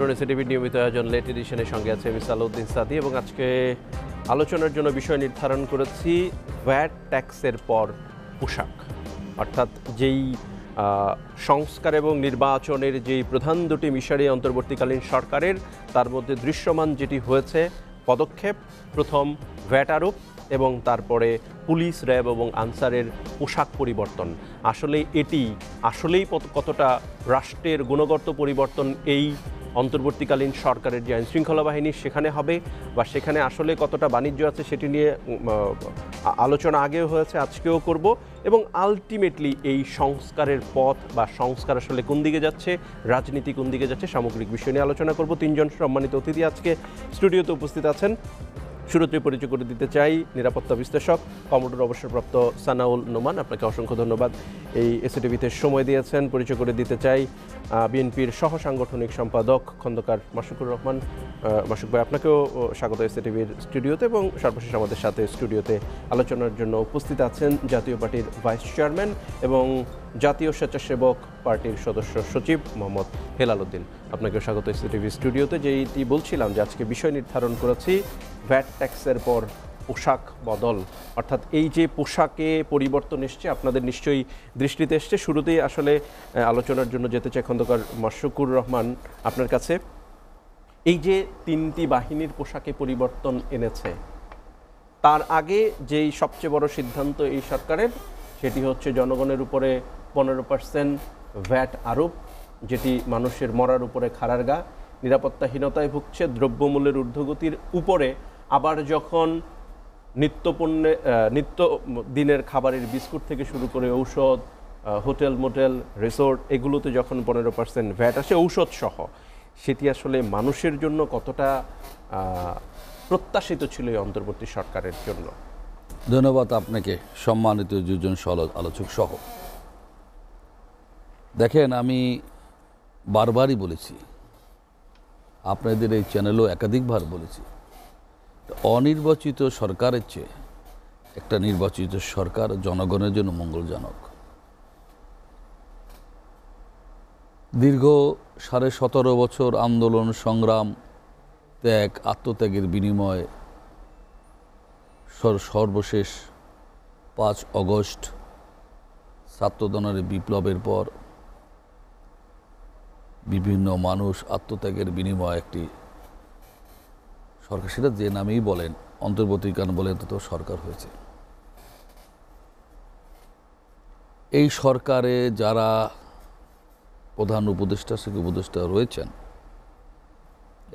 ধরুন এসিটিভির নিয়মিত আয়োজন লেট এডিশনের সঙ্গে আছে আমি সালাউদ্দিন সাদি এবং আজকে আলোচনার জন্য বিষয় নির্ধারণ করেছি ভ্যাট ট্যাক্সের পর পোশাক, অর্থাৎ যেই সংস্কার এবং নির্বাচনের যেই প্রধান দুটি মিশনে অন্তর্বর্তীকালীন সরকারের, তার মধ্যে দৃশ্যমান যেটি হয়েছে পদক্ষেপ, প্রথম ভ্যাট আরোপ এবং তারপরে পুলিশ, র্যাব এবং আনসারের পোশাক পরিবর্তন। আসলে এটি আসলেই কতটা রাষ্ট্রের গুণগত পরিবর্তন এই অন্তর্বর্তীকালীন সরকারের যে আইনশৃঙ্খলা বাহিনী সেখানে হবে, বা সেখানে আসলে কতটা বাণিজ্য আছে সেটি নিয়ে আলোচনা আগেও হয়েছে, আজকেও করব। এবং আলটিমেটলি এই সংস্কারের পথ বা সংস্কার আসলে কোন দিকে যাচ্ছে, রাজনীতি কোন দিকে যাচ্ছে, সামগ্রিক বিষয় নিয়ে আলোচনা করব। তিনজন সম্মানিত অতিথি আজকে স্টুডিওতে উপস্থিত আছেন। শুরুতে পরিচয় করে দিতে চাই নিরাপত্তা বিশ্লেষক কমোডোর অবসরপ্রাপ্ত সানাউল নোমান, আপনাকে অসংখ্য ধন্যবাদ এই এসিটিভিতে সময় দিয়েছেন। পরিচয় করে দিতে চাই বিএনপির সহ সাংগঠনিক সম্পাদক খন্দকার মাসুকুর রহমান। মাসুক ভাই, আপনাকেও স্বাগত এসিটিভির স্টুডিওতে। এবং সর্বশেষ আমাদের সাথে স্টুডিওতে আলোচনার জন্য উপস্থিত আছেন জাতীয় পার্টির ভাইস চেয়ারম্যান এবং জাতীয় স্বেচ্ছাসেবক পার্টির সদস্য সচিব মোহাম্মদ হেলাল উদ্দিন। আপনাকেও স্বাগত এসিটিভি স্টুডিওতে। যেইটি বলছিলাম যে আজকে বিষয় নির্ধারণ করেছি ভ্যাট ট্যাক্সের পর পোশাক বদল, অর্থাৎ এই যে পোশাকে পরিবর্তন এসছে আপনাদের নিশ্চয়ই দৃষ্টিতে এসছে। শুরুতেই আসলে আলোচনার জন্য যেতে চাই খন্দকার মাসুকুর রহমান আপনার কাছে। এই যে তিনটি বাহিনীর পোশাকে পরিবর্তন এনেছে, তার আগে যেই সবচেয়ে বড় সিদ্ধান্ত এই সরকারের, সেটি হচ্ছে জনগণের উপরে 15% ভ্যাট আরোপ, যেটি মানুষের মরার উপরে খাড়ার গা, নিরাপত্তাহীনতায় ভুগছে, দ্রব্যমূল্যের ঊর্ধ্বগতির উপরে আবার যখন নিত্য দিনের খাবারের বিস্কুট থেকে শুরু করে ঔষধ, হোটেল মোটেল রিসোর্ট, এগুলোতে যখন 15% ভ্যাট আসে ঔষধ সহ, সেটি আসলে মানুষের জন্য কতটা প্রত্যাশিত ছিল এই অন্তর্বর্তী সরকারের জন্য? ধন্যবাদ আপনাকে, সম্মানিত দুজন আলোচক সহ। দেখেন, আমি বারবারই বলেছি, আপনাদের এই চ্যানেলও একাধিকবার বলেছি, অনির্বাচিত সরকারের চেয়ে একটা নির্বাচিত সরকার জনগণের জন্য মঙ্গলজনক। দীর্ঘ 17.5 বছর আন্দোলন সংগ্রাম, ত্যাগ আত্মত্যাগের বিনিময়ে সর্বশেষ 5 অগস্ট ছাত্রজনের বিপ্লবের পর বিভিন্ন মানুষ আত্মত্যাগের বিনিময়ে একটি সরকার, সেটা যে নামেই বলেন, অন্তর্বর্তীকালীন বলেন, তো সরকার হয়েছে। এই সরকারে যারা প্রধান উপদেষ্টা থেকে উপদেষ্টা রয়েছেন,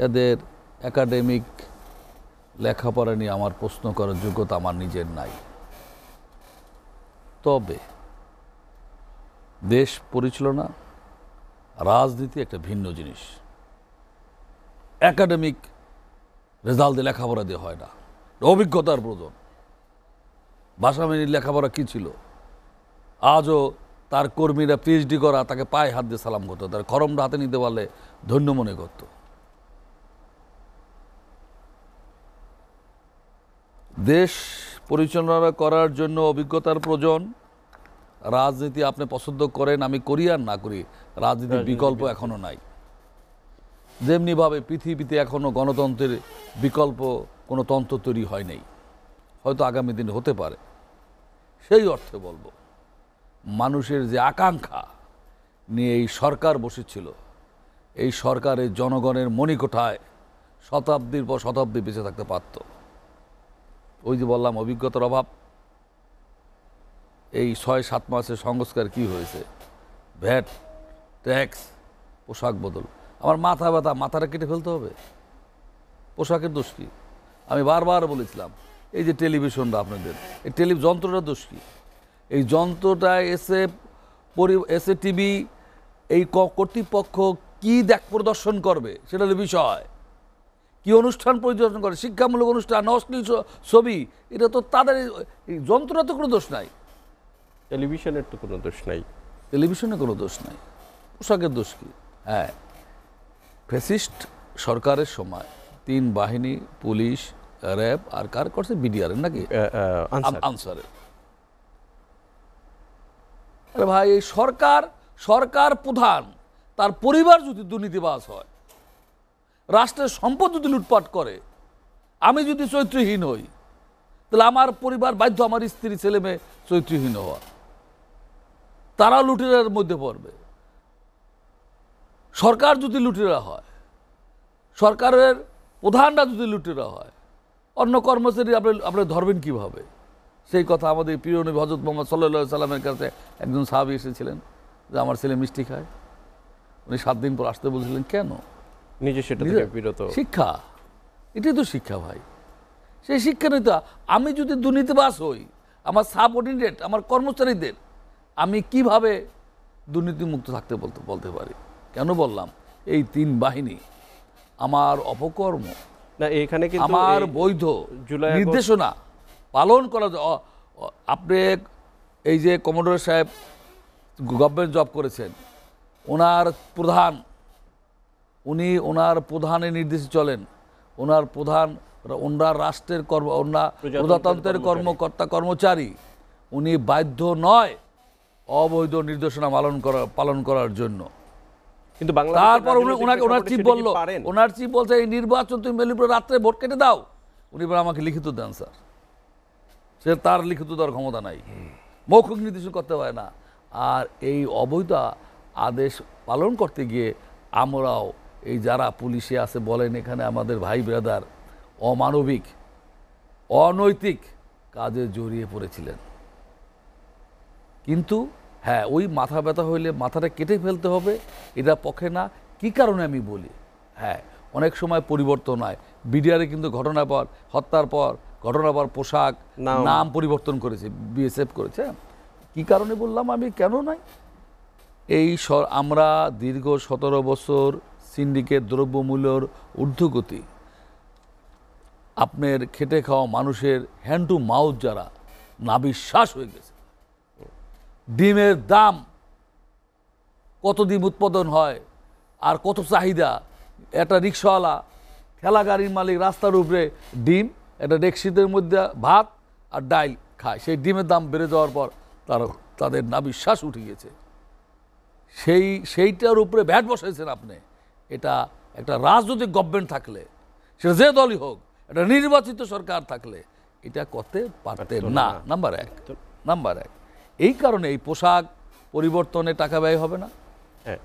এদের একাডেমিক লেখাপড়া নিয়ে আমার প্রশ্ন করার যোগ্যতা আমার নিজের নাই। তবে দেশ পরিচালনা, রাজনীতি একটা ভিন্ন জিনিস। একাডেমিক রেজাল্ট দিয়ে লেখাপড়া দিয়ে হয় না, অভিজ্ঞতার প্রয়োজন। ভাষামানির লেখাপড়া কী ছিল? আজও তার কর্মীরা পিএইচডি করা, তাকে পায়ে হাত দিয়ে সালাম করতো, তার খরমটা হাতে নিতে পারলে ধন্য মনে করত। দেশ পরিচালনা করার জন্য অভিজ্ঞতার প্রয়োজন। রাজনীতি আপনি পছন্দ করেন, আমি করি আর না করি, রাজনীতির বিকল্প এখনো নাই। যেমনিভাবে পৃথিবীতে এখনো গণতন্ত্রের বিকল্প কোনো তন্ত্র তৈরি হয় নাই, হয়তো আগামী দিনে হতে পারে। সেই অর্থে বলবো, মানুষের যে আকাঙ্ক্ষা নিয়ে এই সরকার বসেছিল, এই সরকারের জনগণের মণিকোঠায় শতাব্দীর পর শতাব্দী বেঁচে থাকতে পারত। ওই যে বললাম, অভিজ্ঞতার অভাব। এই 6-7 মাসের সংস্কার কি হয়েছে? ভ্যাট, ট্যাক্স, পোশাক বদল। আমার মাথা ব্যথা, মাথাটা কেটে ফেলতে হবে? পোশাকের দোষ কি? আমি বারবার বলেছিলাম, এই যে টেলিভিশনটা আপনাদের, এই যন্ত্রটার দোষ কি? এই যন্ত্রটা এসে টিভি এই কর্তৃপক্ষ কি প্রদর্শন করবে সেটা হলো বিষয়। কি অনুষ্ঠান পরিদর্শন করে, শিক্ষামূলক অনুষ্ঠান, অশ্লীল ছবি, এটা তো তাদের, এই যন্ত্রটা তো কোনো দোষ নাই। টেলিভিশনের তো কোনো দোষ নাই। টেলিভিশনে কোনো দোষ নাই, পোশাকের দোষ কি? হ্যাঁ, ফ্যাসিস্ট সরকারের সময় 3 বাহিনী, পুলিশ, র্যাব আর কার করছে, বিডিআরের নাকি আনসারের। আরে ভাই, এই সরকার প্রধান, তার পরিবার যদি দুর্নীতিবাজ হয়, রাষ্ট্রের সম্পদ যদি লুটপাট করে, আমি যদি চরিত্রহীন হই, তাহলে আমার পরিবার বাধ্য আমার স্ত্রী ছেলে মেয়ে চরিত্রহীন হওয়া, তারা লুটেরার মধ্যে পড়বে। সরকার যদি লুটেরা হয়, সরকারের প্রধানরা যদি লুটেরা হয়, অন্য কর্মচারী আপনি ধরবেন কিভাবে? সেই কথা আমাদের প্রিয় নবী হযরত মুহাম্মদ সাল্লাল্লাহু আলাইহি সাল্লামের কাছে একজন সাহাবী এসেছিলেন যে আমার ছেলে মিষ্টি খায়। উনি 7 দিন পর আসতে বলছিলেন, কেন? নিজে সেটা থেকে বিরত। শিক্ষা, এটাই তো শিক্ষা ভাই। সেই শিক্ষা নিতে আমি যদি দুর্নীতিবাজ হই, আমার সাবঅর্ডিনেট আমার কর্মচারীদের আমি কিভাবে দুর্নীতিমুক্ত থাকতে বলতে পারি? কেন বললাম এই 3 বাহিনী আমার অপকর্ম না, এখানে কিন্তু আমার বৈধ জুলাই আগস্ট নির্দেশনা পালন করা। আপনি এই যে কমোডোর সাহেব গভর্নমেন্ট জব করেছেন, ওনার প্রধান, উনি ওনার প্রধানের নির্দেশে চলেন। ওনার রাষ্ট্রের প্রজাতন্ত্রের কর্মকর্তা কর্মচারী, উনি বাধ্য নয় অবৈধ নির্দেশনা পালন করার জন্য। কিন্তু তারপর ওনার চিফ বলল, ওনার চিফ বলছে এই নির্বাচন তুমি মেলিপুরে রাত্রে ভোট কেটে দাও। উনি বলে আমাকে লিখিত দেন স্যার। সে তার লিখিত দেওয়ার ক্ষমতা নাই, মৌখিক নির্দেশন করতে পারে না। আর এই অবৈধ আদেশ পালন করতে গিয়ে আমরাও এই যারা পুলিশে আছে বলেন, এখানে আমাদের ভাই ব্রাদার অমানবিক অনৈতিক কাজে জড়িয়ে পড়েছিলেন। কিন্তু হ্যাঁ, ওই মাথা ব্যথা হইলে মাথাটা কেটে ফেলতে হবে, এটা পক্ষে না। কি কারণে আমি বলি, হ্যাঁ অনেক সময় পরিবর্তন হয়। বিডিআরে কিন্তু হত্যার পর ঘটনার পর পোশাক নাম পরিবর্তন করেছে, বিএসএফ করেছে। কি কারণে বললাম আমি, কেন নাই? আমরা দীর্ঘ 17 বছর সিন্ডিকেট দ্রব্যমূল্যর ঊর্ধ্বগতি, আপনার খেটে খাওয়া মানুষের হ্যান্ড টু মাউথ যারা নাবিশ্বাস হয়ে গেছে। ডিমের দাম কত ডিম উৎপাদন হয় আর কত চাহিদা। একটা রিক্সাওয়ালা, ঠেলা গাড়ির মালিক রাস্তার উপরে ডিম, একটা ডেকসিদের মধ্যে ভাত আর ডাইল খায়। সেই ডিমের দাম বেড়ে যাওয়ার পর তাদের নাবিশ্বাস উঠে গেছে। সেইটার উপরে ভ্যাট বসাইছেন আপনি। এটা একটা রাজনৈতিক গভর্নমেন্ট থাকলে, সেটা যে দলই হোক, একটা নির্বাচিত সরকার থাকলে এটা করতে পারতেন না। নাম্বার এক, এই কারণে এই পোশাক পরিবর্তনে টাকা ব্যয় হবে না।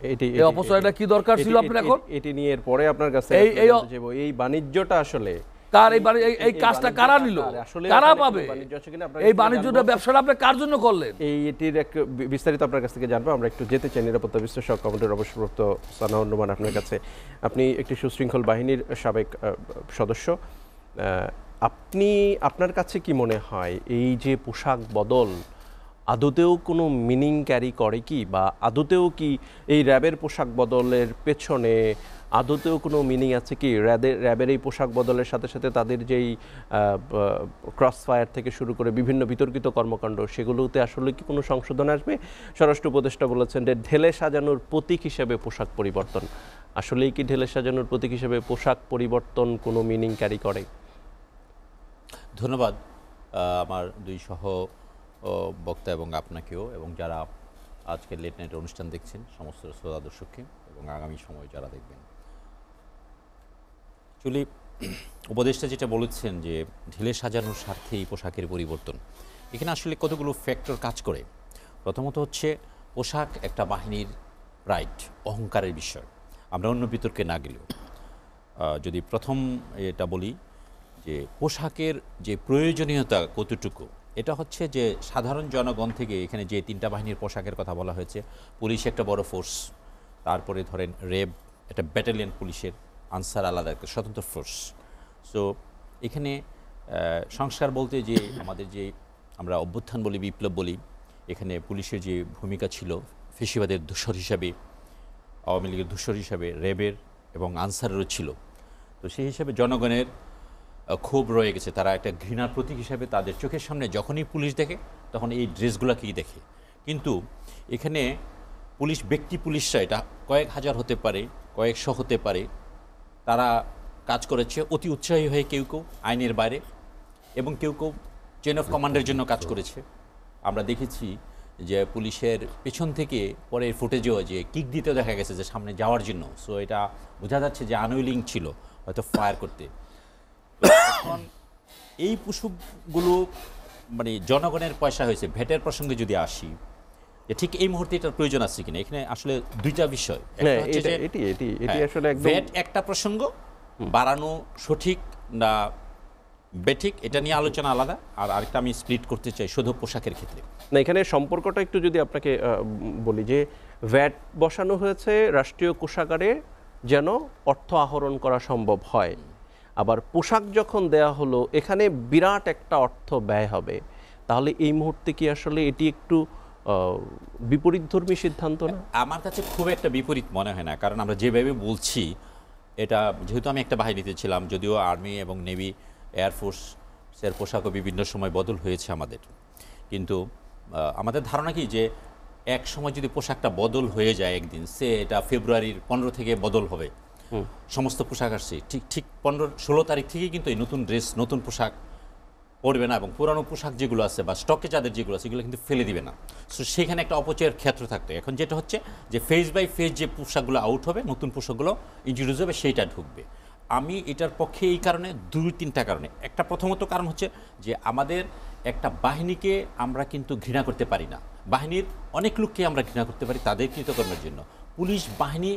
এই অপচয়টা কি দরকার ছিল আপনার? এখন এটি নিয়ে এরপরে আপনার কাছে এই বাণিজ্যটা আসলে এই কাজটা কারা নিল, কারা পাবে? এই বাণিজ্যটা ব্যবসাটা আপনি কার জন্য করলেন? এটির এক বিস্তারিত আপনার কাছ থেকে জানবো। আমরা একটু যেতে চাই নিরাপত্তা বিশ্লেষক কমান্ডার অবসরপ্রাপ্ত সানাউর রহমান আপনার কাছে। আপনি একটি সুশৃঙ্খল বাহিনীর সাবেক সদস্য, আপনার কাছে কি মনে হয় এই যে পোশাক বদল আদতেও কোনো মিনিং ক্যারি করে কি, বা আদতেও কি এই র্যাবের পোশাক বদলের পেছনে আদতেও কোনো মিনিং আছে কি? র্যাবের এই পোশাক বদলের সাথে সাথে তাদের যেই ক্রস ফায়ার থেকে শুরু করে বিভিন্ন বিতর্কিত কর্মকাণ্ড, সেগুলোতে আসলে কি কোনো সংশোধন আসবে? স্বরাষ্ট্র উপদেষ্টা বলেছেন যে ঢেলে সাজানোর প্রতীক হিসেবে পোশাক পরিবর্তন। আসলেই কি ঢেলে সাজানোর প্রতীক হিসেবে পোশাক পরিবর্তন কোনো মিনিং ক্যারি করে? ধন্যবাদ আমার দুই সহ বক্তা এবং আপনাকেও, এবং যারা আজকের লেট নাইট অনুষ্ঠান দেখছেন সমস্ত শ্রোতা দর্শককে, এবং আগামী সময় যারা দেখবেন। অ্যাকচুয়ালি উপদেষ্টা যেটা বলেছেন যে ঢেলে সাজানোর স্বার্থে এই পোশাকের পরিবর্তন, এখানে আসলে কতগুলো ফ্যাক্টর কাজ করে। প্রথমত হচ্ছে পোশাক একটা বাহিনীর প্রাইড, অহংকারের বিষয়। আমরা অন্য বিতর্কে না গেলেও যদি প্রথম এটা বলি যে পোশাকের যে প্রয়োজনীয়তা কতটুকু, এটা হচ্ছে যে সাধারণ জনগণ থেকে এখানে যে 3টা বাহিনীর পোশাকের কথা বলা হয়েছে, পুলিশ একটা বড় ফোর্স, তারপরে ধরেন র্যাব একটা ব্যাটালিয়ন পুলিশের, আনসার আলাদা একটা স্বতন্ত্র ফোর্স। সো এখানে সংস্কার বলতে যে আমাদের যে আমরা অভ্যুত্থান বলি, বিপ্লব বলি, এখানে পুলিশের যে ভূমিকা ছিল ফেসিবাদের ধূসর হিসাবে, আওয়ামী লীগের ধূসর হিসাবে র্যাবের এবং আনসারেরও ছিল। তো সেই হিসাবে জনগণের ক্ষোভ রয়ে গেছে। তারা একটা ঘৃণার প্রতীক হিসাবে তাদের চোখের সামনে যখনই পুলিশ দেখে তখন এই ড্রেসগুলোকেই দেখে। কিন্তু এখানে পুলিশরা এটা কয়েক হাজার হতে পারে, কয়েকশো হতে পারে, তারা কাজ করেছে অতি উৎসাহী হয়ে, কেউ কেউ আইনের বাইরে, এবং কেউ কেউ চেন অফ কমান্ডের জন্য কাজ করেছে। আমরা দেখেছি যে পুলিশের পেছন থেকে পরে ফুটেজেও যে কিক দিতে দেখা গেছে যে সামনে যাওয়ার জন্য, সো এটা বোঝা যাচ্ছে যে আনউইলিং ছিল হয়তো ফায়ার করতে। তো এখন এই পশুগুলো মানে জনগণের পয়সা হয়েছে, ভ্যাটের প্রসঙ্গে যদি আসি, যে ঠিক এই মুহূর্তে এটার প্রয়োজন আছে কিনা, এখানে আসলে দুইটা বিষয়। একটা হচ্ছে যে এটি আসলে একদম ভ্যাট একটা প্রসঙ্গ, বাড়ানো সঠিক না বেঠিক এটা নিয়ে আলোচনা আলাদা, আর আরেকটা আমি স্প্লিট করতে চাই শুধু পোশাকের ক্ষেত্রে। না, এখানে সম্পর্কটা একটু যদি আপনাকে বলি যে ভ্যাট বসানো হয়েছে রাষ্ট্রীয় কোষাগারে যেন অর্থ আহরণ করা সম্ভব হয়, আবার পোশাক যখন দেয়া হলো এখানে বিরাট একটা অর্থ ব্যয় হবে, তাহলে এই মুহূর্তে কি আসলে এটি একটু বিপরীতধর্মী সিদ্ধান্ত না? আমার কাছে খুব একটা বিপরীত মনে হয় না, কারণ আমরা যেভাবে বলছি এটা, যেহেতু আমি একটা বাহিনীতে ছিলাম, যদিও আর্মি এবং নেভি এয়ারফোর্সের পোশাকও বিভিন্ন সময় বদল হয়েছে আমাদের, কিন্তু আমাদের ধারণা কি যে এক সময় যদি পোশাকটা বদল হয়ে যায় একদিন, সে এটা ফেব্রুয়ারির 15 থেকে বদল হবে, সমস্ত পোশাক আসছে ঠিক 15-16 তারিখ থেকেই কিন্তু এই নতুন ড্রেস নতুন পোশাক পড়বে না, এবং পুরানো পোশাক যেগুলো আছে বা স্টকে যাদের যেগুলো আছে এগুলো কিন্তু ফেলে দিবে না। সো সেখানে একটা অপচয়ের ক্ষেত্র থাকতো। এখন যেটা হচ্ছে যে ফেজ বাই ফেজ যে পোশাকগুলো আউট হবে, নতুন পোশাকগুলো ইন্ট্রোডিউস হবে, সেইটা ঢুকবে। আমি এটার পক্ষে এই কারণে 2-3টা কারণে। একটা প্রথমত কারণ হচ্ছে যে আমাদের একটা বাহিনীকে আমরা কিন্তু ঘৃণা করতে পারি না, বাহিনীর অনেক লোককে আমরা ঘৃণা করতে পারি তাদের কৃতকর্মের জন্য। পুলিশ বাহিনী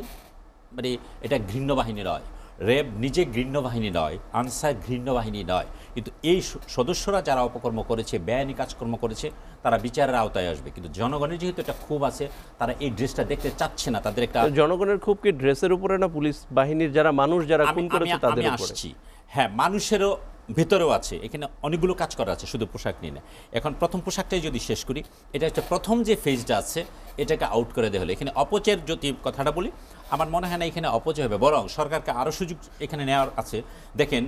মানে এটা ঘৃণ্য বাহিনী নয়, র্যাব নিজে ঘৃণ্য বাহিনী নয়, আনসার ঘৃণ্য বাহিনী নয়, কিন্তু এই সদস্যরা যারা অপকর্ম করেছে, বেআইনি কাজকর্ম করেছে, তারা বিচারের আওতায় আসবে। কিন্তু জনগণের যেহেতু একটা ক্ষোভ আছে, তারা এই ড্রেসটা দেখতে চাচ্ছে না, তাদের একটা জনগণের খুব কি ড্রেসের উপরে না পুলিশ বাহিনীর যারা মানুষ যারা খুন করেছে তাদের উপরে? আসছি, হ্যাঁ, মানুষেরও ভেতরেও আছে, এখানে অনেকগুলো কাজ করা আছে, শুধু পোশাক নিয়ে না। এখন প্রথম পোশাকটাই যদি শেষ করি, এটা হচ্ছে প্রথম যে ফেজটা আছে এটাকে আউট করে দেওয়া হলো। এখানে অপচয়ের যদি কথাটা বলি, আমার মনে হয় না এখানে অপচয় হবে, বরং সরকারকে আরও সুযোগ এখানে নেওয়ার আছে। দেখেন,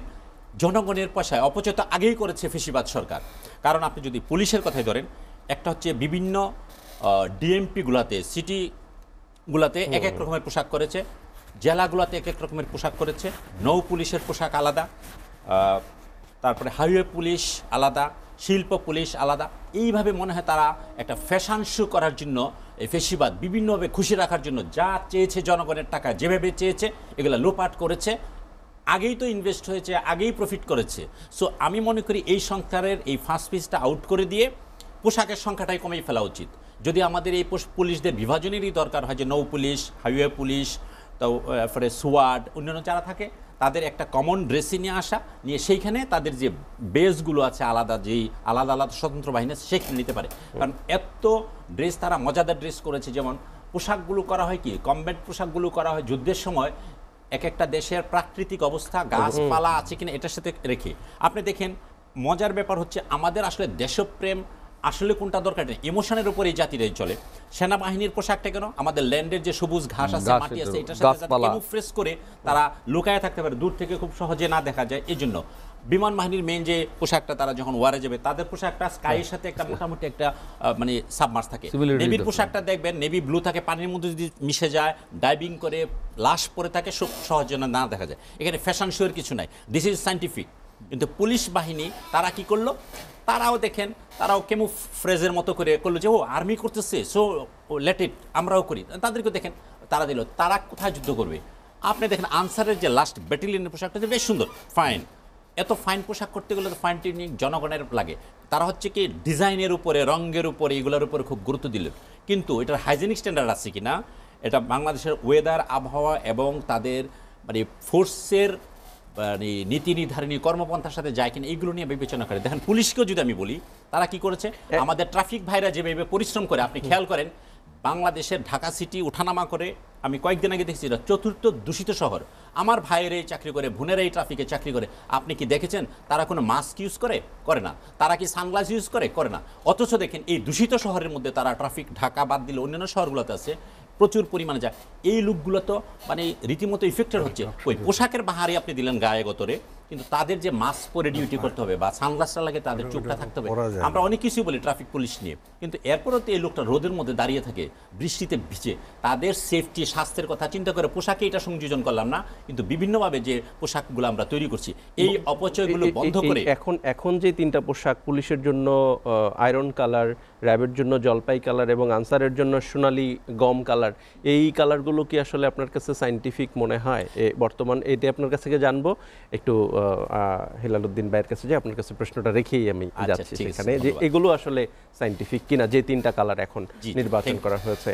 জনগণের পয়সায় অপচয় তো আগেই করেছে ফেসিবাদ সরকার। কারণ আপনি যদি পুলিশের কথাই ধরেন, একটা হচ্ছে বিভিন্ন ডিএমপিগুলোতে, সিটিগুলোতে এক এক রকমের পোশাক করেছে, জেলাগুলোতে এক এক রকমের পোশাক করেছে, নৌ পুলিশের পোশাক আলাদা, তারপরে হাইওয়ে পুলিশ আলাদা, শিল্প পুলিশ আলাদা। এইভাবে মনে হয় তারা একটা ফ্যাশন শো করার জন্য, এই ফেসিবাদ বিভিন্নভাবে খুশি রাখার জন্য যা চেয়েছে জনগণের টাকা যেভাবে চেয়েছে এগুলো লোপাট করেছে। আগেই তো ইনভেস্ট হয়েছে, আগেই প্রফিট করেছে। সো আমি মনে করি এই সংস্কারের এই ফার্স্ট পিসটা আউট করে দিয়ে পোশাকের সংখ্যাটাই কমেই ফেলা উচিত। যদি আমাদের এই পুলিশদের বিভাজনেরই দরকার হয়, যে নৌ পুলিশ, হাইওয়ে পুলিশ, তারপরে সোয়ার্ড, অন্যান্য যারা থাকে, তাদের একটা কমন ড্রেসে নিয়ে আসা, নিয়ে সেইখানে তাদের যে বেসগুলো আছে আলাদা, যেই আলাদা আলাদা স্বতন্ত্র বাহিনী আছে সেখানে নিতে পারে। কারণ এত ড্রেস তারা মজাদার ড্রেস করেছে, যেমন পোশাকগুলো করা হয় কি, কমব্যাট পোশাকগুলো করা হয় যুদ্ধের সময় এক একটা দেশের প্রাকৃতিক অবস্থা, গাছপালা আছে কিনা এটার সাথে রেখে। আপনি দেখেন, মজার ব্যাপার হচ্ছে আমাদের আসলে দেশপ্রেম আসলে কোনটা দরকার নেই, ইমোশনের উপর এই জাতিরাই চলে। সেনাবাহিনীর পোশাকটা কেন, আমাদের ল্যান্ডের যে সবুজ ঘাস আছে, মাটি আছে, এটার সাথে ক্যামুফ্রেজ করে তারা লুকায় থাকতে পারে, দূর থেকে খুব সহজে না দেখা যায়। এই জন্য বিমান বাহিনীর মেইন যে পোশাকটা, তারা যখন ওয়ারে যাবে তাদের পোশাকটা স্কাইয়ের সাথে একটা মোটামুটি একটা মানে সাবমার্স থাকে। নেভির পোশাকটা দেখবেন নেভি ব্লু থাকে, পানির মধ্যে যদি মিশে যায়, ডাইভিং করে লাশ পরে থাকে, সহজে না দেখা যায়। এখানে ফ্যাশন শোয়ের কিছু নাই, দিস ইজ সায়েন্টিফিক। কিন্তু পুলিশ বাহিনী তারা কি করলো, তারাও দেখেন, তারাও ক্যামুফ্রেজের মতো করে করলো যে ও আর্মি করতেছে, সো লেট ইট, আমরাও করি। তাদেরকে দেখেন তারা দিল, তারা কোথায় যুদ্ধ করবে? আপনি দেখেন আনসারের যে লাস্ট ব্যাটালিয়নের পোশাকটা বেশ সুন্দর, ফাইন। এত ফাইন পোশাক করতে গেলে তো ফাইন টিউনিং জনগণের লাগে। তারা হচ্ছে কি ডিজাইনের উপরে, রঙের উপরে, এগুলোর উপরে খুব গুরুত্ব দিল। কিন্তু এটার হাইজেনিক স্ট্যান্ডার্ড আছে কি না, এটা বাংলাদেশের ওয়েদার, আবহাওয়া এবং তাদের মানে ফোর্সের মানে নীতি নির্ধারণী কর্মপন্থার সাথে যায় কিনা, এইগুলো নিয়ে বিবেচনা করে। দেখেন পুলিশকেও যদি আমি বলি, তারা কি করেছে, আমাদের ট্রাফিক ভাইরা যেভাবে পরিশ্রম করে, আপনি খেয়াল করেন বাংলাদেশের ঢাকা সিটি ওঠানামা করে, আমি কয়েকদিন আগে দেখছি এটা 4র্থ দূষিত শহর। আমার ভাইয়েরাই চাকরি করে, বোনেরাই ট্রাফিকে চাকরি করে, আপনি কি দেখেছেন তারা কোনো মাস্ক ইউজ করে না? তারা কি সানগ্লাস ইউজ করে না? অথচ দেখেন এই দূষিত শহরের মধ্যে তারা ট্রাফিক, ঢাকা বাদ দিলে অন্যান্য শহরগুলোতে আছে, প্রচুর পরিমাণে যায়। এই লোকগুলো তো মানে রীতিমতো ইফেক্টেড হচ্ছে। ওই পোশাকের বাহারি আপনি দিলেন গায়ে গতরে, কিন্তু তাদের যে মাস্ক পরে ডিউটি করতে হবে বা সানগ্লাসটা লাগে তাদের চোখটা থাকতে হবে। আমরা অনেক কিছুই বলি ট্রাফিক পুলিশ নিয়ে, কিন্তু এরপরও তো এই লোকটা রোদের মধ্যে দাঁড়িয়ে থাকে, বৃষ্টিতে ভিজে, তাদের সেফটি স্বাস্থ্যের কথা চিন্তা করে পোশাকে এটা সংযোজন করলাম না, কিন্তু বিভিন্নভাবে যে পোশাকগুলো আমরা তৈরি করছি এই অপচয়গুলো বন্ধ করে এখন যে তিনটা পোশাক, পুলিশের জন্য আয়রন কালার, র্যাবের জন্য জলপাই কালার এবং আনসারের জন্য সোনালী গম কালার, এই কালারগুলো কি আসলে আপনার কাছে সায়েন্টিফিক মনে হয়? বর্তমান এটা আপনার কাছ থেকে জানবো একটু হেলালুদ্দিন ভাইয়ের কাছে, যে আপনার কাছে প্রশ্নটা রেখেই আমি যাচ্ছি সেখানে, যে এগুলো আসলে সায়েন্টিফিক কিনা, যে তিনটা কালার এখন নির্বাচন করা হয়েছে।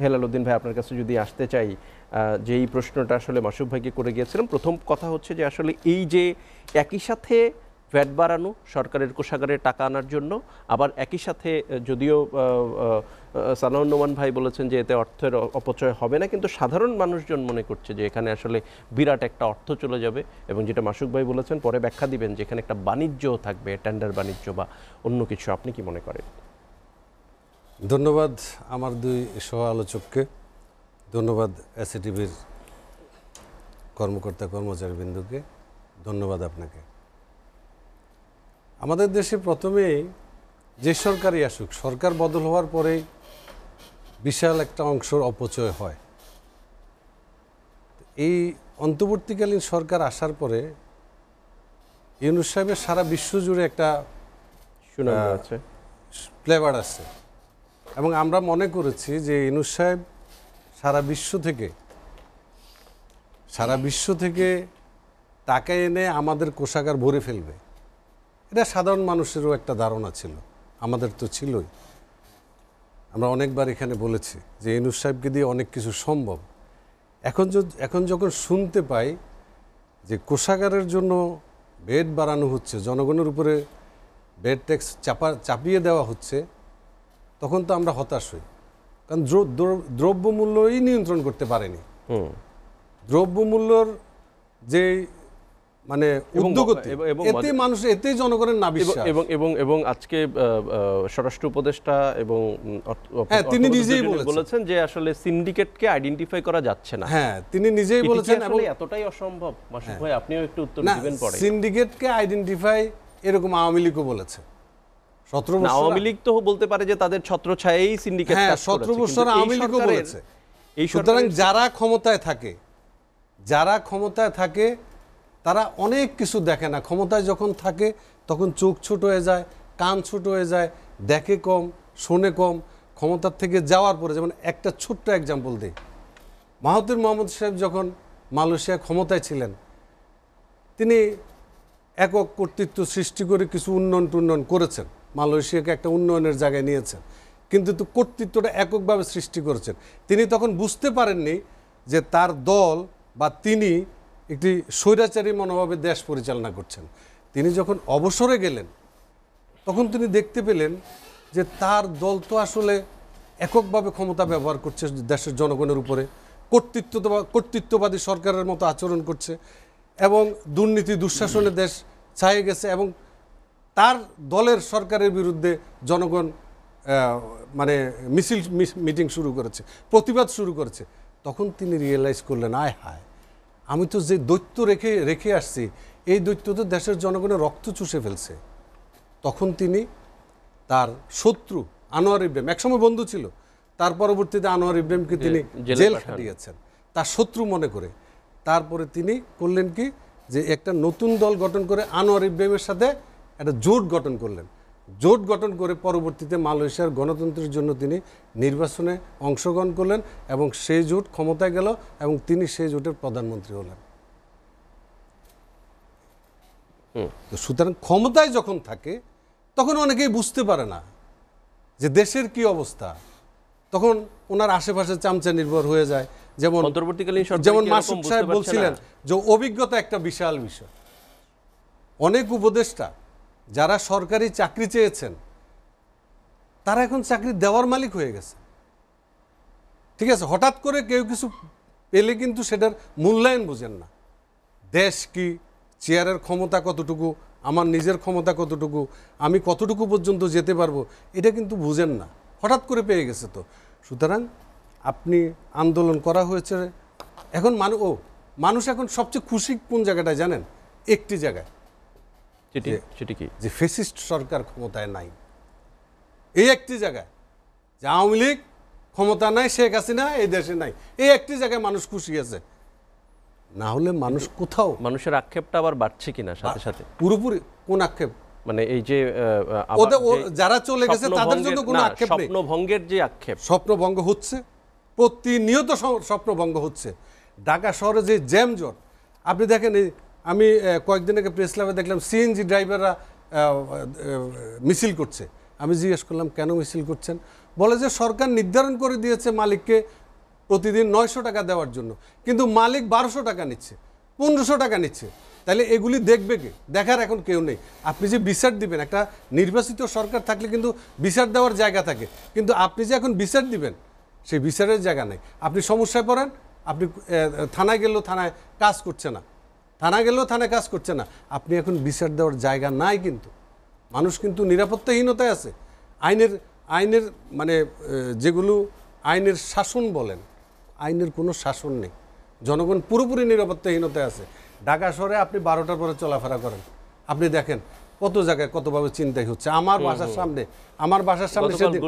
হেলালুদ্দিন ভাই, আপনার কাছে যদি আসতে চাই, যেই প্রশ্নটা আসলে মাসুক ভাইকে করে গিয়েছিলাম, প্রথম কথা হচ্ছে যে আসলে এই যে একই সাথে ভ্যাট বাড়ানো সরকারের কোষাগারে টাকা আনার জন্য, আবার একই সাথে যদিও সানাউর নোমান ভাই বলেছেন যে এতে অর্থের অপচয় হবে না, কিন্তু সাধারণ মানুষজন মনে করছে যে এখানে আসলে বিরাট একটা অর্থ চলে যাবে, এবং যেটা মাসুক ভাই বলেছেন পরে ব্যাখ্যা দিবেন যে এখানে একটা বাণিজ্যও থাকবে, টেন্ডার বাণিজ্য বা অন্য কিছু। আপনি কি মনে করেন? ধন্যবাদ আমার দুই সহ আলোচককে, ধন্যবাদ এসএটিভির কর্মকর্তা কর্মচারীবৃন্দকে, ধন্যবাদ আপনাকে। আমাদের দেশে প্রথমেই যে সরকারই আসুক, সরকার বদল হওয়ার পরেই বিশাল একটা অংশের অপচয় হয়। এই অন্তর্বর্তীকালীন সরকার আসার পরে ইউনূস সাহেবের সারা বিশ্ব জুড়ে একটা সুনাম আছে, ফ্লেভার আছে, এবং আমরা মনে করেছি যে ইউনূস সাহেব সারা বিশ্ব থেকে টাকা এনে আমাদের কোষাগার ভরে ফেলবে। এটা সাধারণ মানুষেরও একটা ধারণা ছিল, আমাদের তো ছিলই। আমরা অনেকবার এখানে বলেছি যে ইউনূস সাহেবকে দিয়ে অনেক কিছু সম্ভব। এখন যখন শুনতে পাই যে কোষাগারের জন্য বেড বাড়ানো হচ্ছে, জনগণের উপরে বেড ট্যাক্স চাপিয়ে দেওয়া হচ্ছে, তখন তো আমরা হতাশ হই। কারণ দ্রব্যমূল্যই নিয়ন্ত্রণ করতে পারেনি। দ্রব্যমূল্যর যে মানে উদ্যোগতি, এতে মানুষ, এতে জনগণের নাবিশ্বাস। এবং আজকে স্বরাষ্ট্র উপদেষ্টা এবং তিনি নিজেই বলেছেন যে আসলে সিন্ডিকেটকে আইডেন্টিফাই করা যাচ্ছে না। হ্যাঁ, তিনি নিজেই বলেছেন, এবং এতটাই অসম্ভব। মাসুক ভাই, আপনিও একটু উত্তর দিবেন পরে। সিন্ডিকেটকে আইডেন্টিফাই এরকম আওয়ামী লীগও বলেছে। 17 বছর আওয়ামী লীগ তো বলতে পারে যে তাদের ছত্রছায়াই সিন্ডিকেট কাজ করেছে। 17 বছর আওয়ামী লীগও বলেছে। সুতরাং যারা ক্ষমতায় থাকে তারা অনেক কিছু দেখে না। ক্ষমতায় যখন থাকে তখন চোখ ছোট হয়ে যায়, কান ছোট হয়ে যায়, দেখে কম, শোনে কম। ক্ষমতার থেকে যাওয়ার পরে, যেমন একটা ছোট্ট এক্সাম্পল দিই, মাহাথির মোহাম্মদ সাহেব যখন মালয়েশিয়া ক্ষমতায় ছিলেন, তিনি একক কর্তৃত্ব সৃষ্টি করে কিছু উন্নয়ন করেছেন, মালয়েশিয়াকে একটা উন্নয়নের জায়গায় নিয়েছেন, কিন্তু কর্তৃত্বটা এককভাবে সৃষ্টি করেছেন। তিনি তখন বুঝতে পারেননি যে তার দল বা তিনি একটি স্বৈরাচারী মনোভাবে দেশ পরিচালনা করছেন। তিনি যখন অবসরে গেলেন, তখন তিনি দেখতে পেলেন যে তার দল তো আসলে এককভাবে ক্ষমতা ব্যবহার করছে দেশের জনগণের উপরে, কর্তৃত্ববাদী সরকারের মতো আচরণ করছে, এবং দুর্নীতি দুঃশাসনে দেশ ছায়ে গেছে, এবং তার দলের সরকারের বিরুদ্ধে জনগণ মানে মিটিং শুরু করেছে, প্রতিবাদ শুরু করেছে। তখন তিনি রিয়েলাইজ করলেন, আয় হায়, আমি তো যে দৈত্য রেখে আসছি, এই দৈত্য তো দেশের জনগণের রক্ত চুষে ফেলছে। তখন তিনি তার শত্রু আনোয়ার ইব্রাহিম, একসময় বন্ধু ছিল, তার পরবর্তীতে আনোয়ার ইব্রাহিমকে তিনি জেল খাটিয়েছেন তার শত্রু মনে করে। তারপরে তিনি করলেন কি, যে একটা নতুন দল গঠন করে আনোয়ার ইব্রাহিমের সাথে একটা জোট গঠন করলেন। জোট গঠন করে পরবর্তীতে মালয়েশিয়ার গণতন্ত্রের জন্য তিনি নির্বাচনে অংশগ্রহণ করলেন, এবং সেই জোট ক্ষমতায় গেল, এবং তিনি সেই জোটের প্রধানমন্ত্রী হলেন। সুতরাং ক্ষমতায় যখন থাকে তখন অনেকেই বুঝতে পারে না যে দেশের কি অবস্থা, তখন ওনার আশেপাশে চামচা নির্ভর হয়ে যায়। যেমন মাসুক সাহেব বলছিলেন যে অভিজ্ঞতা একটা বিশাল বিষয়। অনেক উপদেষ্টা যারা সরকারি চাকরি চেয়েছেন, তারা এখন চাকরি দেওয়ার মালিক হয়ে গেছে। ঠিক আছে, হঠাৎ করে কেউ কিছু পেলে কিন্তু সেটার মূল্যায়ন বোঝেন না। দেশ কি, চেয়ারের ক্ষমতা কতটুকু, আমার নিজের ক্ষমতা কতটুকু, আমি কতটুকু পর্যন্ত যেতে পারবো, এটা কিন্তু বুঝেন না, হঠাৎ করে পেয়ে গেছে। তো সুতরাং আপনি আন্দোলন করা হয়েছে, এখন মানুষ এখন সবচেয়ে খুশি কোন জায়গাটায় জানেন? একটি জায়গায়, সেটি কি? যে ফ্যাসিস্ট সরকার ক্ষমতায় নাই। এই একটি জায়গায় যে আওয়ামী লীগ ক্ষমতা নাই, শেখ হাসিনা এই দেশে নাই, এই একটি জায়গায় মানুষ খুশি আছে। না হলে মানুষ কোথাও, মানুষের আক্ষেপটা আবার বাড়ছে কিনা সাথে সাথে? পুরোপুরি কোন আক্ষেপ? মানে এই যে যারা চলে গেছে তাদের জন্য কোনো আক্ষেপ নেই। স্বপ্নভঙ্গের যে আক্ষেপ, স্বপ্নভঙ্গ হচ্ছে, প্রতিনিয়ত স্বপ্নভঙ্গ হচ্ছে। ঢাকা শহরে যে জ্যামজট আপনি দেখেন। আমি কয়েকদিন আগে প্রেস ক্লাবে দেখলাম সিএনজি ড্রাইভাররা মিছিল করছে। আমি জিজ্ঞেস করলাম কেন মিছিল করছেন? বলে যে সরকার নির্ধারণ করে দিয়েছে মালিককে প্রতিদিন 900 টাকা দেওয়ার জন্য, কিন্তু মালিক 1200 টাকা নিচ্ছে, 1500 টাকা নিচ্ছে। তাহলে এগুলি দেখবে কে? দেখার এখন কেউ নেই। আপনি যে বিচার দিবেন, একটা নির্বাচিত সরকার থাকলে কিন্তু বিচার দেওয়ার জায়গা থাকে, কিন্তু আপনি যে এখন বিচার দিবেন সেই বিচারের জায়গা নেই। আপনি সমস্যায় পড়েন, আপনি থানায় গেলেও থানায় কাজ করছে না, থানায় গেলেও থানায় কাজ করছে না। আপনি এখন বিচার দেওয়ার জায়গা নাই, কিন্তু মানুষ কিন্তু নিরাপত্তাহীনতায় আছে। আইনের মানে যেগুলো আইনের শাসন বলেন, আইনের কোনো শাসন নেই। জনগণ পুরোপুরি নিরাপত্তাহীনতায় আছে। ঢাকা শহরে আপনি 12টার পরে চলাফেরা করেন, আপনি দেখেন কত জায়গায় কতভাবে চিন্তাই হচ্ছে। আমার বাসার সামনে সেদিন,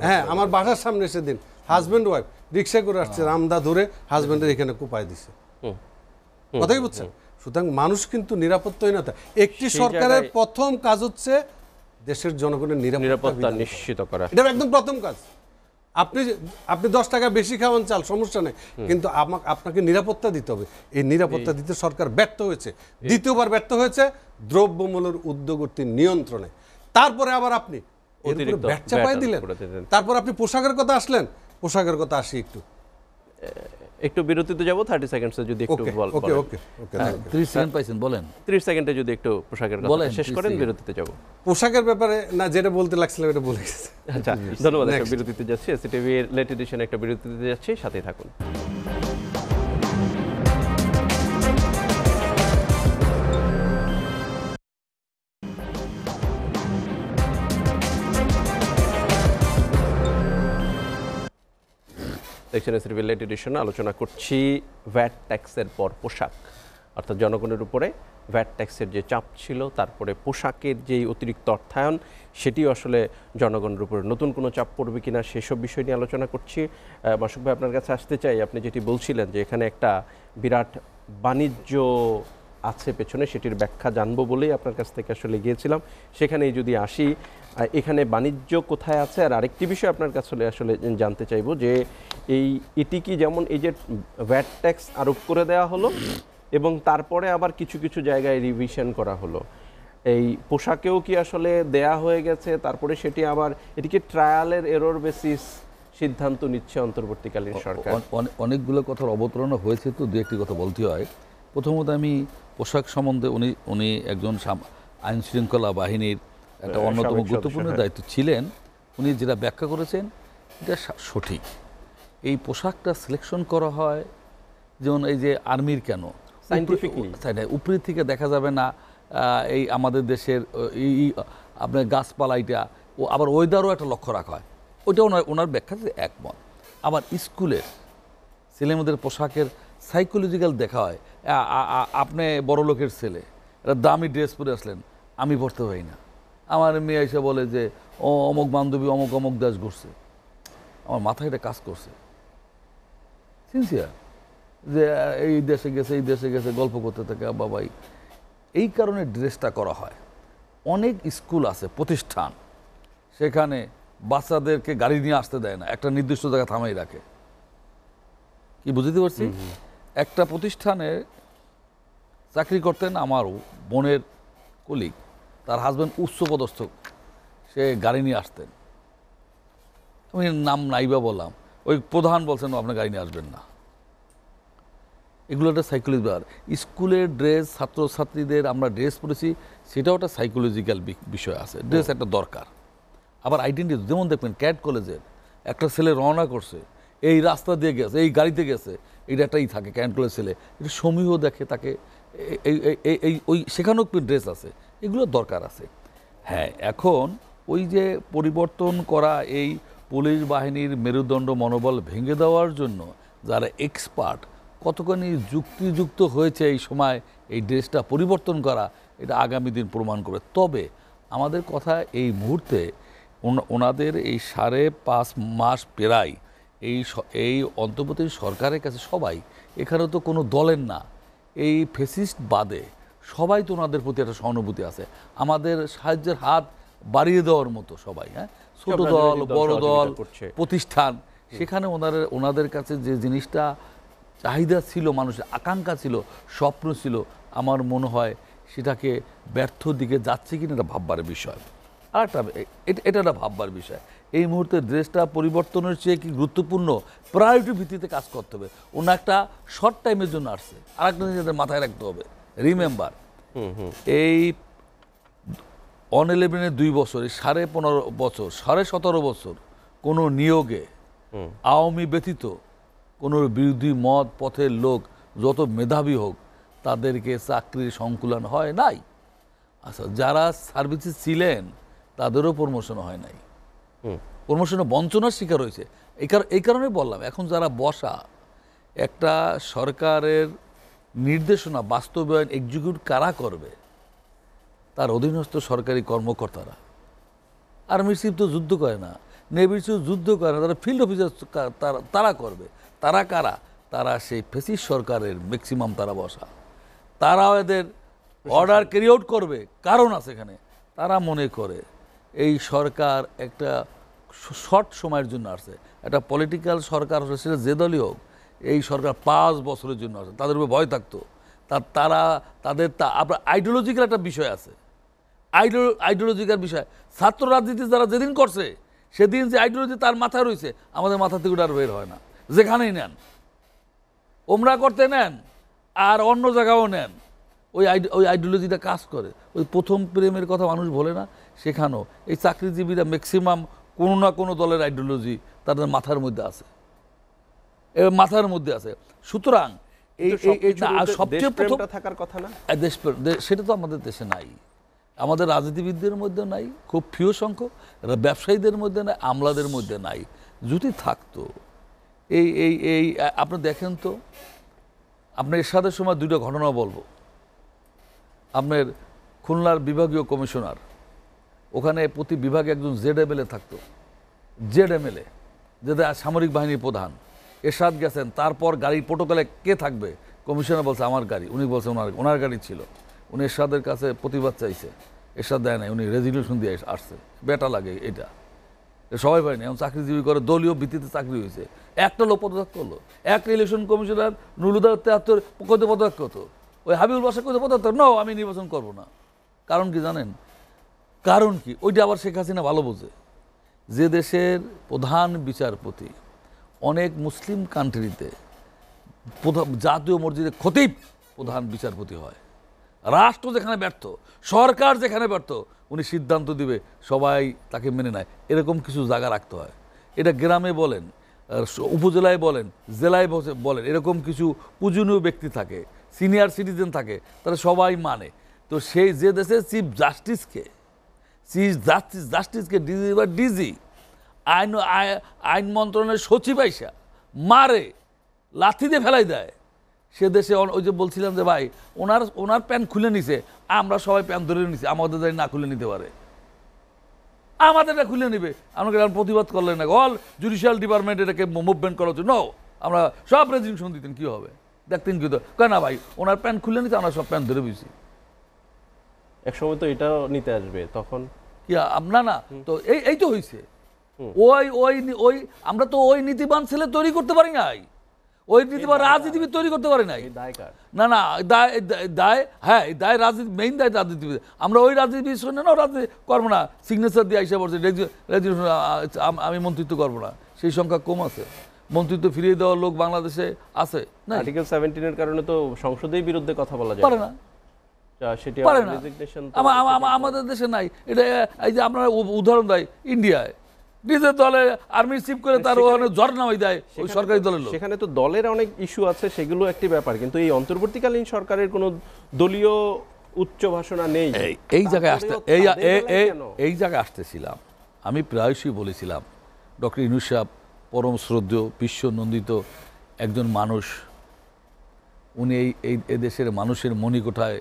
হ্যাঁ, আমার বাসার সামনে সেদিন হাজব্যান্ড ওয়াইফ রিক্সা করে আসছে, রামদা ধরে হাজব্যান্ডের এখানে কোপায় দিছে। কথাই বুঝছেন? সুতরাং মানুষ কিন্তু নিরাপত্তাহীনতা। একটি সরকারের প্রথম কাজ হচ্ছে দেশের জনগণের নিরাপত্তা নিশ্চিত করা। এটা একদম প্রথম কাজ। আপনি 10 টাকা বেশি খাওয়ান চাল, সমস্যা নেই, কিন্তু আপনাকে নিরাপত্তা দিতে হবে। এই নিরাপত্তা দিতে সরকার ব্যর্থ হয়েছে। দ্বিতীয়বার ব্যর্থ হয়েছে দ্রব্যমূল্যের ঊর্ধ্বগতির নিয়ন্ত্রণে। তারপরে আবার আপনি ব্যাট চাপাই দিলেন। তারপর আপনি পোশাকের কথা আসলেন, পোশাকের কথা আসি একটু বিরতিতে যাব। 30 সেকেন্ডসে যদি একটু বলেন। ওকে 30 সেকেন্ড পাইছেন, বলেন। 30 সেকেন্ডে যদি একটু পোশাকের কথা শেষ করেন, বিরতিতে যাব। পোশাকের ব্যাপারে না, যেটা বলতে লাগছিলাম এটা বলে গেছে। আচ্ছা, ধন্যবাদ। একটা বিরতিতে যাচ্ছি, এসিটিভির লেট এডিশনে একটা বিরতিতে যাচ্ছি, সাথেই থাকুন। দেখছেন এসিটিভির লেট এডিশনে, আলোচনা করছি ভ্যাট ট্যাক্সের পর পোশাক, অর্থাৎ জনগণের উপরে ভ্যাট ট্যাক্সের যে চাপ ছিল, তারপরে পোশাকের যেই অতিরিক্ত অর্থায়ন, সেটিও আসলে জনগণের উপরে নতুন কোনো চাপ পড়বে কিনা, সেসব বিষয় নিয়ে আলোচনা করছি। মাসুক ভাই, আপনার কাছে আসতে চাই। আপনি যেটি বলছিলেন যে এখানে একটা বিরাট বাণিজ্য আছে পেছনে, সেটির ব্যাখ্যা জানবো বলেই আপনার কাছ থেকে আসলে গিয়েছিলাম। সেখানেই যদি আসি, এখানে বাণিজ্য কোথায় আছে? আর আরেকটি বিষয় আপনার কাছে আসলে জানতে চাইবো যে এটি কি, যেমন এই যে ভ্যাট ট্যাক্স আরোপ করে দেওয়া হলো এবং তারপরে আবার কিছু কিছু জায়গায় রিভিশন করা হলো, এই পোশাকেও কি আসলে দেয়া হয়ে গেছে? তারপরে সেটি আবার, এটি কি ট্রায়ালের এরর বেসিস সিদ্ধান্ত নিচ্ছে অন্তর্বর্তীকালীন সরকার? অনেকগুলো কথার অবতারণা হয়েছে, তো দু একটি কথা বলতে হয়। প্রথমত আমি পোশাক সম্বন্ধে, উনি একজন আইন শৃঙ্খলা বাহিনীর একটা অন্যতম গুরুত্বপূর্ণ দায়িত্ব ছিলেন। উনি যেটা ব্যাখ্যা করেছেন এটা সঠিক। এই পোশাকটা সিলেকশন করা হয়, যেমন এই যে আর্মির কেন উপরে থেকে দেখা যাবে না, এই আমাদের দেশের এই আপনার গাছপালা, এটা ও আবার ওয়েদারও একটা লক্ষ্য রাখা হয়, ওইটা ওনার ব্যাখ্যাতে একমত। আবার স্কুলের ছেলেমেয়েদের পোশাকের সাইকোলজিক্যাল দেখা হয়। আপনি বড় লোকের ছেলে, একটা দামি ড্রেস পরে আসলেন, আমি পড়তে পারি না, আমার মেয়ে এসে বলে যে অমুক বান্ধবী অমুক অমুক দেশ ঘুরছে, আমার মাথায় এটা কাজ করছে সিনসিয়ার, যে এই দেশে গেছে এই দেশে গেছে, গল্প করতে থাকে বাবাই। এই কারণে ড্রেসটা করা হয়। অনেক স্কুল আছে, প্রতিষ্ঠান, সেখানে বাচ্চাদেরকে গাড়ি নিয়ে আসতে দেয় না, একটা নির্দিষ্ট জায়গায় থামাই রাখে। কি বুঝতে পারছি? একটা প্রতিষ্ঠানে চাকরি করতেন আমার বোনের কলিগ, তার হাজব্যান্ড উচ্চপদস্থ, সে গাড়ি নিয়ে আসতেন, আমি নাম নাইবা বললাম, ওই প্রধান বলছেন আপনার গাড়ি নিয়ে আসবেন না। এগুলো একটা সাইকোলজি। স্কুলের ড্রেস, ছাত্রছাত্রীদের আমরা ড্রেস পরেছি, সেটাও একটা সাইকোলজিক্যাল বিষয় আছে। ড্রেস একটা দরকার। আবার আইডেন্টিটি, যেমন দেখবেন ক্যাট কলেজের একটা ছেলে রওনা করছে, এই রাস্তা দিয়ে গেছে, এই গাড়িতে গেছে, এটা একটাই থাকে ক্যাট কলেজ ছেলে, এটা সমীহ দেখে তাকে, এই ওই সেখানেও ড্রেস আছে, এগুলো দরকার আছে। হ্যাঁ, এখন ওই যে পরিবর্তন করা এই পুলিশ বাহিনীর মেরুদণ্ড মনোবল ভেঙে দেওয়ার জন্য যারা এক্সপার্ট, কতখানি যুক্তিযুক্ত হয়েছে এই সময় এই ড্রেসটা পরিবর্তন করা, এটা আগামী দিন প্রমাণ করবে। তবে আমাদের কথা এই মুহূর্তে ওনাদের এই 5.5 মাস পেরাই এই অন্তর্বর্তী সরকারের কাছে সবাই, এখানে তো কোনো দলের না, এই ফেসিস্ট বাদে সবাই তো ওনাদের প্রতি একটা সহানুভূতি আছে, আমাদের সাহায্যের হাত বাড়িয়ে দেওয়ার মতো সবাই, হ্যাঁ, ছোট দল বড় দল প্রতিষ্ঠান, সেখানে ওনাদের কাছে যে জিনিসটা চাহিদা ছিল, মানুষের আকাঙ্ক্ষা ছিল, স্বপ্ন ছিল, আমার মনে হয় সেটাকে ব্যর্থ দিকে যাচ্ছে কিনা এটা ভাববার বিষয়। আর এটা একটা ভাববার বিষয়, এই মুহূর্তে ড্রেসটা পরিবর্তনের চেয়ে কি গুরুত্বপূর্ণ, প্রায়োরিটি ভিত্তিতে কাজ করতে হবে। ওনা একটা শর্ট টাইমের জন্য আসছে, আর একটা জিনিস মাথায় রাখতে হবে, রিমেম্বার এই 11 2 বছর, 15.5 বছর, 17.5 বছর কোনো নিয়োগে আওয়ামী ব্যতীত কোনো বিরোধী মত পথের লোক যত মেধাবী হোক তাদেরকে চাকরির সংকুলন হয় নাই। আচ্ছা, যারা সার্ভিসে ছিলেন তাদেরও প্রমোশন হয় নাই, প্রমোশনে বঞ্চনার শিকার হয়েছে। এই কারণে বললাম, এখন যারা বসা, একটা সরকারের নির্দেশনা বাস্তবায়ন এক্সিকিউট কারা করবে, তার অধীনস্থ সরকারি কর্মকর্তারা। আর্মি চিফ তো যুদ্ধ করে না, নেভি চিফ যুদ্ধ করে না, তারা ফিল্ড অফিসার তারা করবে। তারা কারা? তারা সেই ফেসিস সরকারের ম্যাক্সিমাম তারা বসা, তারাও এদের অর্ডার ক্যারি আউট করবে। কারণ আছে এখানে, তারা মনে করে এই সরকার একটা শর্ট সময়ের জন্য আসছে, একটা পলিটিক্যাল সরকার হচ্ছে, সেটা যে দলই হোক, এই সরকার 5 বছরের জন্য আসে, তাদের উপরে ভয় থাকতো। তাদের আপনার আইডিওলজিক্যাল একটা বিষয় আছে, আইডিওলজিক্যাল বিষয়। ছাত্র রাজনীতি যারা যেদিন করছে, সেদিন যে আইডিওলজি তার মাথায় রয়েছে, আমাদের মাথা থেকে আর বের হয় না। যেখানেই নেন, ওমরা করতে নেন আর অন্য জায়গাও নেন, ওই আইডিওলজিটা কাজ করে। ওই প্রথম প্রেমের কথা মানুষ বলে না, সেখানেও এই চাকরিজীবীরা ম্যাক্সিমাম কোনো না কোনো দলের আইডিওলজি তাদের মাথার মধ্যে আছে, মাথার মধ্যে আছে। সুতরাং সবচেয়ে প্রথম থাকার কথা না, সেটা তো আমাদের দেশে নাই, আমাদের রাজনীতিবিদদের মধ্যে নাই, খুব ফিউ সংখ্যক, ব্যবসায়ীদের মধ্যে নাই, আমলাদের মধ্যে নাই। যদি থাকতো, এই আপনি দেখেন তো, আপনার এরশাদের সময় 2টা ঘটনা বলবো। আপনার খুলনার বিভাগীয় কমিশনার, ওখানে প্রতি বিভাগে একজন ZMLA থাকতো, ZMLA যেটা সামরিক বাহিনীর প্রধান। এরশাদ গেছেন, তারপর গাড়ির প্রোটোকলে কে থাকবে? কমিশনার বলছে আমার গাড়ি, উনি বলছে ওনার গাড়ি ছিল। উনি এরশাদের কাছে প্রতিবাদ চাইছে, এরশাদ দেয় নাই, উনি রেজলিউশন দিয়ে আসছে। বেটা লাগে এটা, সবাই পায়নি। এখন চাকরিজীবী করে দলীয় ভিত্তিতে চাকরি হয়েছে, একটা লোক পদত্যাগ করলো। একটা ইলেকশন কমিশনার নুরুদা 73 কত পদত্যাগ করতো, ওই হাবিবুল বাসা কত পদত্যাগ, নো আমি নির্বাচন করবো না। কারণ কি জানেন? কারণ কি? ওইটা আবার শেখ হাসিনা ভালো বোঝে, যে দেশের প্রধান বিচারপতি অনেক মুসলিম কান্ট্রিতে জাতীয় মসজিদে খতিব প্রধান বিচারপতি হয়, রাষ্ট্র যেখানে ব্যর্থ, সরকার যেখানে ব্যর্থ, উনি সিদ্ধান্ত দিবে, সবাই তাকে মেনে নেয়। এরকম কিছু জায়গা রাখতে হয়। এটা গ্রামে বলেন, উপজেলায় বলেন, জেলায় বলেন, এরকম কিছু পূজনীয় ব্যক্তি থাকে, সিনিয়র সিটিজেন থাকে, তারা সবাই মানে। তো সেই যে দেশে চিফ জাস্টিসকে ডিজি বা ডিজি আইন মন্ত্রণালয়ের সচিব আইসা মারে, লাথি দিয়ে ফেলাই দেয়, সে দেশে ওই যে বলছিলাম যে ভাই ওনার প্যান্ট খুলে নিছে, আমরা সবাই প্যান্ট ধরে নিছি, আমাদের না খুলে নিতে পারে, আমাদেরটা খুলে নিবে। আমাকে প্রতিবাদ করলেন না, অল জুডিশিয়াল ডিপার্টমেন্ট এটাকে মুভমেন্ট করার জন্য আমরা সব রেজিগনেশন দিতেন, কী হবে দেখতেন কি তো কেন ভাই, ওনার প্যান্ট খুলে নিতে, আমরা সব প্যান্ট ধরে বুঝছি। একসময় তো এটাও নিতে আসবে তখন কি না তো এই তো হয়েছে। ওই আমরা তো ওই নীতিবান ছেলে তৈরি করতে পারি নাই, ওই নীতিবান রাজনীতিবিদ তৈরি করতে পারি নাই। না দায়, হ্যাঁ দায় রাজনীতি, মেইন দায় রাজনীতিবিদ। আমরা ওই রাজনীতিবিদ শুনে না রাজনীতি করবো না, সিগনেচার দিয়ে আইসা পড়ছে আমি মন্ত্রিত্ব করবো না, সেই সংখ্যা কম আছে। মন্ত্রিত্ব ফিরিয়ে দেওয়ার লোক বাংলাদেশে আছে না। আর্টিকেল 17 এর কারণে তো সংসদের বিরুদ্ধে কথা বলা যায় পারে না, পারে না, আমাদের দেশে নাই। এটা এই যে আপনারা উদাহরণ দেয় ইন্ডিয়ায়, নিজের দলে আর্মি চিফ করে তার ওখানে ঝড় নামাই দেয় ওই সরকারি দলের লোক। সেখানে তো দলের অনেক ইস্যু আছে, সেগুলো একটি ব্যাপার, কিন্তু এই অন্তর্বর্তীকালীন সরকারের কোনো দলীয় উচ্চ ভাষণা নেই। এই জায়গায় আসতেছিলাম, আমি প্রায়শই বলেছিলাম ডক্টর ইউনূস সাহেব পরম শ্রদ্ধেয়, বিশ্ব নন্দিত একজন মানুষ, উনি এই দেশের মানুষের মণিকোঠায়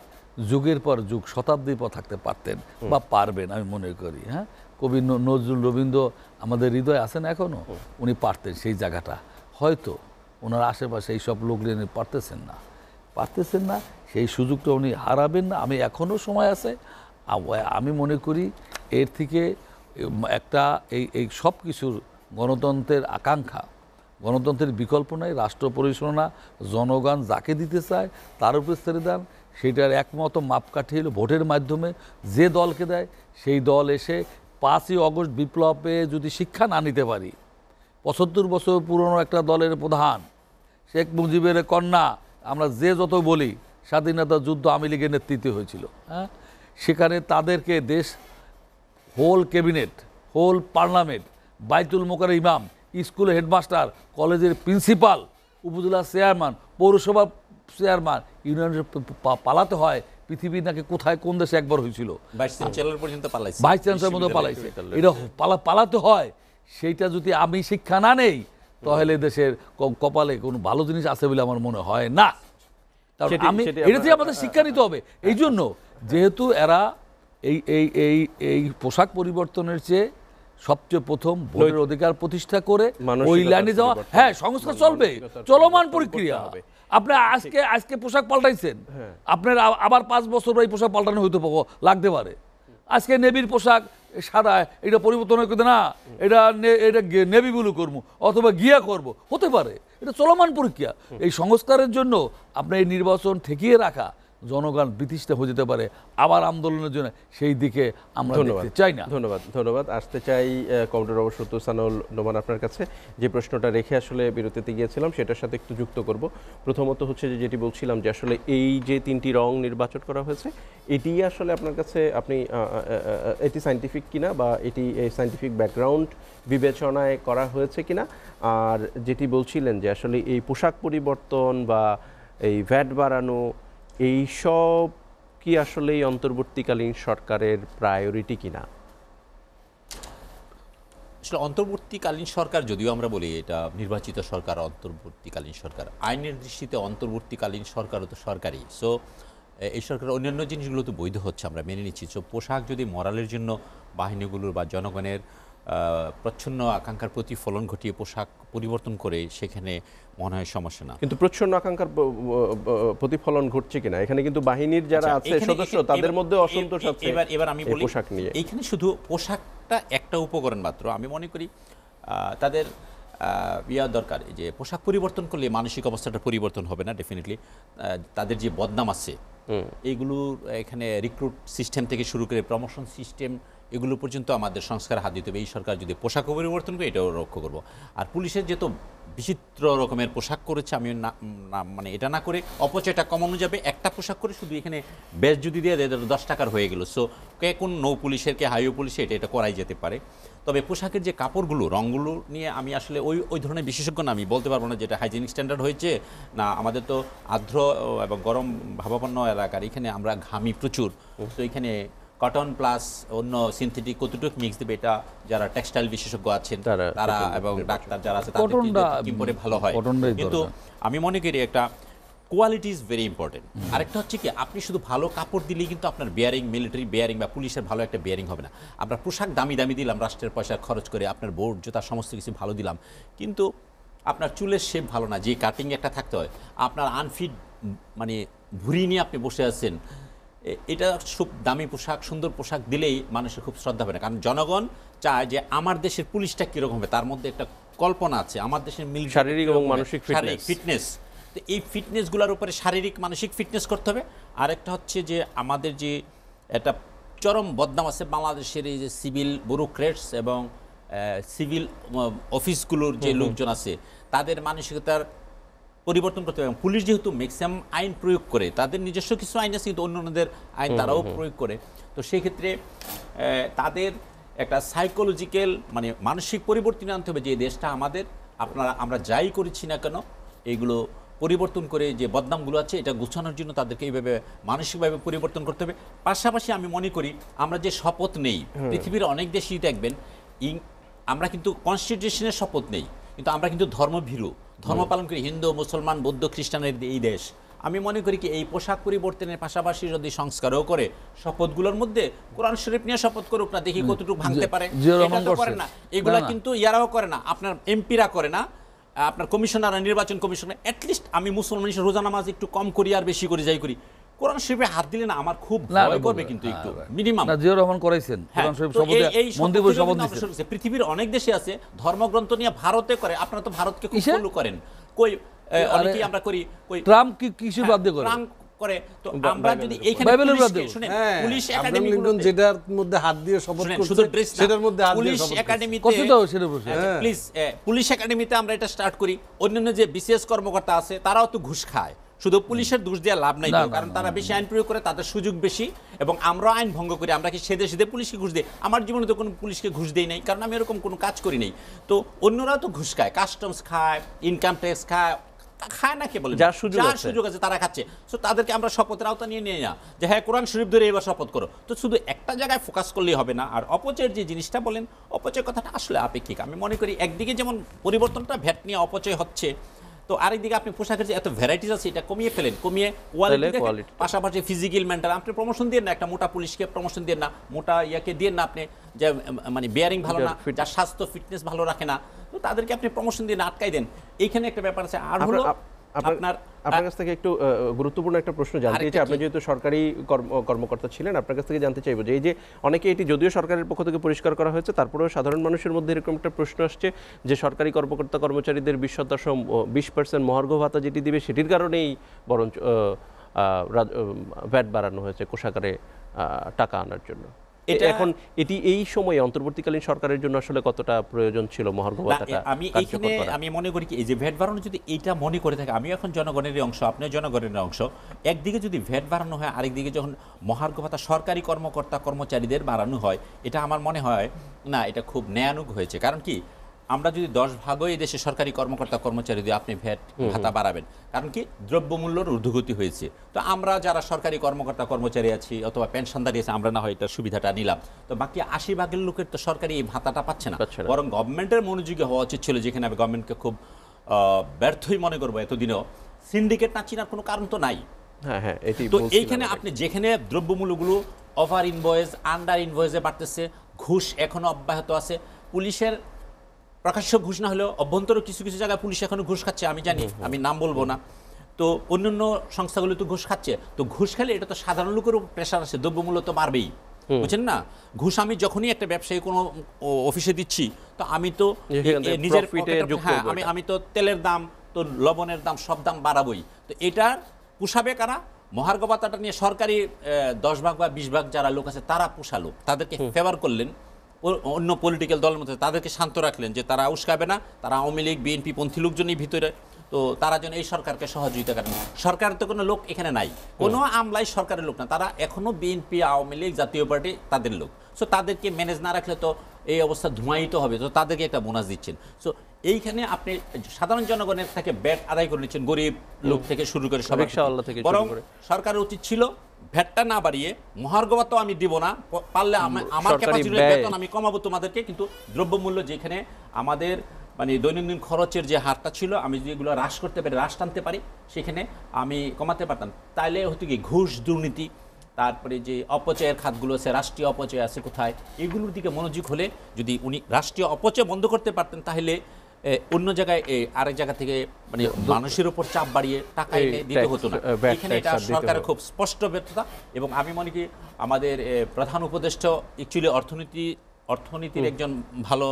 যুগের পর যুগ শতাব্দীর পর থাকতে পারতেন বা পারবেন আমি মনে করি। হ্যাঁ, কবি নজরুল রবীন্দ্র আমাদের হৃদয়ে আছেন এখনো, উনি পারতেন সেই জায়গাটা। হয়তো ওনার আশেপাশে এই সব লোক নিয়ে পারতেছেন না, সেই সুযোগটা উনি হারাবেন না। আমি এখনও সময় আছে। আমি মনে করি এর থেকে একটা এই সব কিছুর গণতন্ত্রের আকাঙ্ক্ষা, গণতন্ত্রের বিকল্প নাই। রাষ্ট্র পরিচালনা জনগণ যাকে দিতে চায় তার উপর ছেড়ে দেন। সেটার একমত মাপকাঠি হলো ভোটের মাধ্যমে যে দলকে দেয় সেই দল এসে 5ই আগস্ট বিপ্লবে যদি শিক্ষা না নিতে পারি, 75 বছর পুরনো একটা দলের প্রধান শেখ মুজিবের কন্যা, আমরা যে যত বলি স্বাধীনতা যুদ্ধ আওয়ামী লীগের নেতৃত্বে হয়েছিল। হ্যাঁ, সেখানে তাদেরকে দেশ হোল ক্যাবিনেট, হোল পার্লামেন্ট, বাইতুল মোকাররম ইমাম, স্কুলের হেডমাস্টার, কলেজের প্রিন্সিপাল, উপজেলা চেয়ারম্যান, পৌরসভা চেয়ারম্যান, ইউনিয়নের পালাতে হয়। পৃথিবীর নাকি কোথায় কোন দেশে একবার হয়েছিল, ভাইস চ্যান্সেলর পর্যন্ত পালাইছে, ভাইস চ্যান্সেলর মতো পালাইছে। এটা পালাতে হয়। সেইটা যদি আমি শিক্ষা না নেই তাহলে দেশের কপালে কোনো ভালো জিনিস আছে বলে আমার মনে হয় না। কারণ আমি এটাতে আমাদের শিক্ষা নিতে হবে। এই জন্য যেহেতু এরা এই পোশাক পরিবর্তনের চেয়ে সবচেয়ে প্রথম ভোটের অধিকার প্রতিষ্ঠা করে ওই লাইনে যাওয়া, হ্যাঁ সংস্কার চলবে, চলমান প্রক্রিয়া। আপনি আজকে পোশাক পাল্টাইছেন, আপনার আবার 5 বছর এই পোশাক পাল্টানো হইতে লাগতে পারে। আজকে নেভির পোশাক সাদা, এটা পরিবর্তন হয়ে না, এটা নেভি ব্লু করবো অথবা গিয়া করব, হতে পারে। এটা চলমান প্রক্রিয়া। এই সংস্কারের জন্য আপনার এই নির্বাচন ঠেকিয়ে রাখা জনগণ বিতৃষ্ণা হয়ে যেতে পারে আবার আন্দোলনের জন্য, সেই দিকে আমরা দেখতে চাই না। ধন্যবাদ। আসতে চাই কমরেডর অবসর সানাউল নোমান আপনার কাছে। যে প্রশ্নটা রেখে আসলে বিরতিতে গিয়েছিলাম সেটার সাথে একটু যুক্ত করব। প্রথমত হচ্ছে যেটি বলছিলাম যে আসলে এই যে 3টি রং নির্বাচন করা হয়েছে, এটি আসলে আপনার কাছে এটি সায়েন্টিফিক কিনা বা এটি সায়েন্টিফিক ব্যাকগ্রাউন্ড বিবেচনায় করা হয়েছে কিনা, আর যেটি বলছিলেন যে আসলে এই পোশাক পরিবর্তন বা এই ভ্যাট বাড়ানো, এই সব কি আসলে অন্তর্বর্তীকালীন সরকারের প্রায়োরিটি কিনা? আসলে অন্তর্বর্তীকালীন সরকার যদিও আমরা বলি এটা নির্বাচিত সরকার, অন্তর্বর্তীকালীন সরকার, আইনের দৃষ্টিতে অন্তর্বর্তীকালীন সরকারও তো সরকারই। সো এই সরকারের অন্যান্য জিনিসগুলো তো বৈধ হচ্ছে, আমরা মেনে নিচ্ছি। সো পোশাক যদি মরালের জন্য বাহিনীগুলোর বা জনগণের প্রচ্ছন্ন আকাঙ্ক্ষার প্রতিফলন ঘটিয়ে পোশাক পরিবর্তন করে, সেখানে মনে হয় সমস্যা না। কিন্তু প্রচ্ছন্ন আকাঙ্ক্ষার প্রতিফলন ঘটছে কিনা, এখানে কিন্তু বাহিনীর যারা আছে সদস্য তাদের মধ্যে অসন্তোষ আছে। এবার আমি বলি পোশাক নিয়ে, এইখানে শুধু পোশাকটা একটা উপকরণ মাত্র। আমি মনে করি তাদের দরকার যে পোশাক পরিবর্তন করলে মানসিক অবস্থাটা পরিবর্তন হবে না ডেফিনেটলি। তাদের যে বদনাম আছে এইগুলো, এখানে রিক্রুট সিস্টেম থেকে শুরু করে প্রমোশন সিস্টেম, এগুলো পর্যন্ত আমাদের সংস্কার হাত দিতে হবে। এই সরকার যদি পোশাক পরিবর্তন করে এটাও রক্ষা করবো। আর পুলিশের যেহেতু বিচিত্র রকমের পোশাক করেছে, আমি মানে এটা না করে অপচয়টা কমানো যাবে। একটা পোশাক করে শুধু এখানে ব্যাজ যদি দিয়ে দেয় 10 টাকার হয়ে গেল। সো কে কোন নৌ পুলিশের কে হাইওয়ে পুলিশে এটা করাই যেতে পারে। তবে পোশাকের যে কাপড়গুলো, রঙগুলো নিয়ে আমি আসলে ওই ধরনের বিশেষজ্ঞ না, আমি বলতে পারবো না যেটা হাইজেনিক স্ট্যান্ডার্ড হয়েছে না। আমাদের তো আর্দ্র এবং গরম ভাবাপন্ন এলাকার, এখানে আমরা ঘামি প্রচুর। তো এখানে কটন প্লাস অন্য সিনথেটিক কতটুকু মিক্স দেবে, এটা যারা টেক্সটাইল বিশেষজ্ঞ আছেন তারা এবং ডাক্তার যারা আছে তাদের কি করে ভালো হয়। কিন্তু আমি মনে করি একটা কোয়ালিটি ইজ ভেরি ইম্পর্টেন্ট। আরেকটা হচ্ছে কি, আপনি শুধু ভালো কাপড় দিলেই কিন্তু আপনার বিয়ারিং, মিলিটারি বিয়ারিং বা পুলিশের ভালো একটা বিয়ারিং হবে না। আমরা পোশাক দামি দিলাম, রাষ্ট্রের পয়সা খরচ করে, আপনার বোর্ড জুতা সমস্ত কিছু ভালো দিলাম, কিন্তু আপনার চুলের শেপ ভালো না, যে কাটিং একটা থাকতে হয়, আপনার আনফিট মানে ভুঁড়ি নিয়ে আপনি বসে আছেন, এটা খুব দামি পোশাক, সুন্দর পোশাক দিলেই মানুষের খুব শ্রদ্ধা পায় না। কারণ জনগণ চায় যে আমার দেশের পুলিশটা কীরকম হবে, তার মধ্যে একটা কল্পনা আছে। আমার দেশের শারীরিক এবং মানসিক ফিটনেস, তো এই ফিটনেসগুলোর উপরে শারীরিক মানসিক ফিটনেস করতে হবে। আরেকটা হচ্ছে যে আমাদের যে একটা চরম বদনাম আছে বাংলাদেশের, এই যে সিভিল ব্যুরোক্রেটস এবং সিভিল অফিসগুলোর যে লোকজন আছে, তাদের মানসিকতার পরিবর্তন করতে হবে। পুলিশ যেহেতু ম্যাক্সিমাম আইন প্রয়োগ করে, তাদের নিজস্ব কিছু আইন আছে কিন্তু অন্যদের আইন তারাও প্রয়োগ করে। তো সেই ক্ষেত্রে তাদের একটা সাইকোলজিক্যাল মানে মানসিক পরিবর্তন আনতে হবে যে দেশটা আমাদের, আমরা যাই করেছি না কেন এইগুলো পরিবর্তন করে যে বদনামগুলো আছে এটা গুছানোর জন্য তাদেরকে এইভাবে মানসিকভাবে পরিবর্তন করতে হবে। পাশাপাশি আমি মনে করি আমরা যে শপথ নেই, পৃথিবীর অনেক দেশেই দেখবেন আমরা কিন্তু কনস্টিটিউশনের শপথ নেই, কিন্তু আমরা কিন্তু ধর্মভীরু, ধর্ম পালন করি। হিন্দু, মুসলমান, বৌদ্ধ, খ্রিস্টানের এই দেশ, আমি মনে করি কি এই পোশাক পরিবর্তনের পাশাপাশি যদি সংস্কারও করে শপথগুলোর মধ্যে কোরআন শরীফ নিয়ে শপথ করুক না, দেখি কতটুকু ভাঙতে পারে। এটা তো করে না, এগুলা কিন্তু ইয়ারাও করে না, আপনার এমপিরা করে না, আপনার কমিশনার নির্বাচন কমিশনার। অ্যাটলিস্ট আমি মুসলমান রোজা নামাজ একটু কম করি আর বেশি করে যাই করি, কোরআন শরীফে হাত দিলে না আমার খুব ভয় করবে কিন্তু একটু মিনিমাম। জিয়াউর রহমান করাইছেন কোরআন শরীফ শপথে মন্দির বসে শপথ দিয়েছেন। পৃথিবীর অনেক দেশে আছে ধর্মগ্রন্থ নিয়ে, ভারতে করে, আপনারা তো ভারতকে খুব ফলো করেন, কই অনেকেই আমরা করি, কই ট্রাম্প কি কিছু বাদ দিয়ে করে ট্রাম্প করে। তো আমরা যদি এইখানে শুনেন পুলিশ একাডেমি যেটার মধ্যে হাত দিয়ে শপথ করছে সেটার মধ্যে হাত দিয়ে পুলিশ শপথ একাডেমিতে কত দাও সেটা বসে প্লিজ পুলিশ একাডেমিতে আমরা এটা স্টার্ট করি। অন্যান্য যে বিসিএস কর্মকর্তা আছে তারাও তো ঘুষ খায়, শুধু পুলিশের দোষ দেওয়া লাভ নাই, কারণ তারা বেশি আইন প্রয়োগ করে, তাদের সুযোগ বেশি, এবং আমরা আইন ভঙ্গ করি। আমরা কি সেদে সেদে পুলিশকে ঘুষ দিই? আমার জীবনে তো কোনো পুলিশকে ঘুষ দেই নাই, কারণ আমি এরকম কোনো কাজ করি নাই। তো অন্যরাও তো ঘুষ খায়, কাস্টমস খায়, ইনকাম ট্যাক্স খায় না, কে বলে যার সুযোগ আছে তারা খাচ্ছে। সো তাদেরকে আমরা শপথের আওতা নিয়ে নিয়ে না যে হ্যাঁ কোরআন শরীফ ধরে এবার শপথ করো। তো শুধু একটা জায়গায় ফোকাস করলেই হবে না। আর অপচয়ের যে জিনিসটা বলেন, অপচয়ের কথাটা আসলে আপেক্ষিক। আমি মনে করি একদিকে যেমন পরিবর্তনটা ভ্যাট নিয়ে অপচয় হচ্ছে, তো আরেকদিকে আপনি পোশাকের যে এত ভ্যারাইটিস আছে এটা কমিয়ে ফেলেন, কমিয়ে কোয়ালিটি, পাশাপাশি ফিজিক্যাল মেন্টাল। আপনি প্রমোশন দিয়ে না, একটা মোটা পুলিশকে প্রমোশন দিয়ে না, মোটা ইয়াকে দিয়ে না, আপনি যে মানে বিয়ারিং ভালো না, যার স্বাস্থ্য ফিটনেস ভালো রাখে না, তো তাদেরকে আপনি প্রমোশন দিয়ে না, আটকাই দেন। এইখানে একটা ব্যাপার আছে। আর হলো আপনার কাছ থেকে একটু গুরুত্বপূর্ণ একটা প্রশ্ন জানতে চাই। আপনি যেহেতু সরকারি কর্মকর্তা ছিলেন, আপনার কাছ থেকে জানতে চাইবো যে এই যে অনেকে, এটি যদিও সরকারের পক্ষ থেকে পরিষ্কার করা হয়েছে, তারপরেও সাধারণ মানুষের মধ্যে এরকম একটা প্রশ্ন আসছে যে সরকারি কর্মকর্তা কর্মচারীদের 20% মহার্ঘ ভাতা যেটি দিবে সেটির কারণেই বরঞ্চ ভ্যাট বাড়ানো হয়েছে কোষাগারে টাকা আনার জন্য। এখন এটি এই সময়ে অন্তর্বর্তীকালীন সরকারের জন্য আসলে কতটা প্রয়োজন ছিল মহার্ঘ ভাতাটা? আমি মনে করি কি এই যে ভ্যাট বাড়ানো যদি এইটা মনে করে থাকে, আমি এখন জনগণের অংশ, আপনি জনগণের অংশ, একদিকে যদি ভ্যাট বাড়ানো হয়, আরেকদিকে যখন মহার্ঘ ভাতা সরকারি কর্মকর্তা কর্মচারীদের বাড়ানো হয়, এটা আমার মনে হয় না এটা খুব ন্যায়ানুগ হয়েছে। কারণ কি, আমরা যদি 10 ভাগই এই দেশে সরকারি কর্মকর্তা কর্মচারী দিয়ে আপনি ভ্যাট ভাতা বাড়াবেন, কারণ কি দ্রব্যমূল্যর ঊর্ধ্বগতি হয়েছে। তো আমরা যারা সরকারি কর্মকর্তা কর্মচারী আছি অথবা পেনশনদারি আছে, আমরা না হয় এটা সুবিধাটা নিলাম, তো বাকি 80 ভাগের লোকের তো সরকারি এই ভাতাটা পাচ্ছে না। বরং গভর্নমেন্টের মনোযোগী হওয়া উচিত ছিল, যেখানে আমি গভর্নমেন্টকে খুব ব্যর্থই মনে করবো এতদিনও, সিন্ডিকেট না চিনার কোনো কারণ তো নাই। তো এইখানে আপনি যেখানে দ্রব্যমূল্যগুলো ওভার ইনভয়েস, আন্ডার ইনভয়েসে বাড়তেছে, ঘুষ এখনো অব্যাহত আছে, পুলিশের প্রকাশ্য ঘুষ না হলেও অভ্যন্তর কিছু কিছু জায়গায় পুলিশ এখনো ঘুষ খাচ্ছে, আমি জানি, আমি নাম বলবো না। তো অন্যান্য সংস্থাগুলো তো ঘুষ খাচ্ছে। তো ঘুষ খেলে এটা তো সাধারণ লোকের উপর প্রেশার আছে, দ্রব্যমূল্য তো বাড়বেই, বুঝছেন না? ঘুষ আমি যখনই একটা ব্যবসায়ী কোনো অফিসে দিচ্ছি, তো আমি তো নিজের আমি তো তেলের দাম, তো লবণের দাম, সব দাম বাড়াবই। তো এটা পোষাবে কারা? মহার্ঘ ভাতাটা নিয়ে সরকারি 10 ভাগ বা 20 ভাগ যারা লোক আছে তারা পোষালো, তাদেরকে ফেভার করলেন, অন্য পলিটিক্যাল দলের মধ্যে তাদেরকে শান্ত রাখলেন যে তারা উস্কাবে না, তারা আওয়ামী লীগ বিএনপি পন্থী লোকজনই ভিতরে, তো তারা যেন এই সরকারকে সহযোগিতা করেন। সরকারের তো কোনো লোক এখানে নাই, কোনো আমলাই সরকারের লোক না, তারা এখনো বিএনপি আওয়ামী লীগ জাতীয় পার্টি তাদের লোক। সো তাদেরকে ম্যানেজ না রাখলে তো এই অবস্থা ধুমায়িত হবে, তো তাদেরকে একটা বোনাস দিচ্ছেন। সো এইখানে আপনি সাধারণ জনগণের থেকে ব্যাট আদায় করে নিচ্ছেন, গরিব লোক থেকে শুরু করে সবাই। বরং সরকারের উচিত ছিল ভ্যাটটা না বাড়িয়ে, মহার্ঘ ভাতা আমি দিব না, পারলে আমার ক্যাপাসিটির বেতন আমি কমাবো তোমাদেরকে, কিন্তু দ্রব্যমূল্য যেখানে আমাদের মানে দৈনন্দিন খরচের যে হারটা ছিল, আমি যদি এগুলো হ্রাস করতে পারি, হ্রাস টানতে পারি, সেখানে আমি কমাতে পারতাম। তাইলে হয়তো কি ঘুষ, দুর্নীতি, তারপরে যে অপচয়ের খাতগুলো আছে, রাষ্ট্রীয় অপচয় আছে কোথায়, এগুলোর দিকে মনোযোগ হলে যদি উনি রাষ্ট্রীয় অপচয় বন্ধ করতে পারতেন, তাহলে অন্য জায়গায় আরেক জায়গা থেকে মানে মানুষের উপর চাপ বাড়িয়ে টাকা এনে দিতে হতো না। এখানে এটা সরকারের খুব স্পষ্ট ব্যর্থতা। এবং আমি মনে করি আমাদের প্রধান উপদেষ্টা অ্যাকচুয়ালি অর্থনীতির একজন ভালো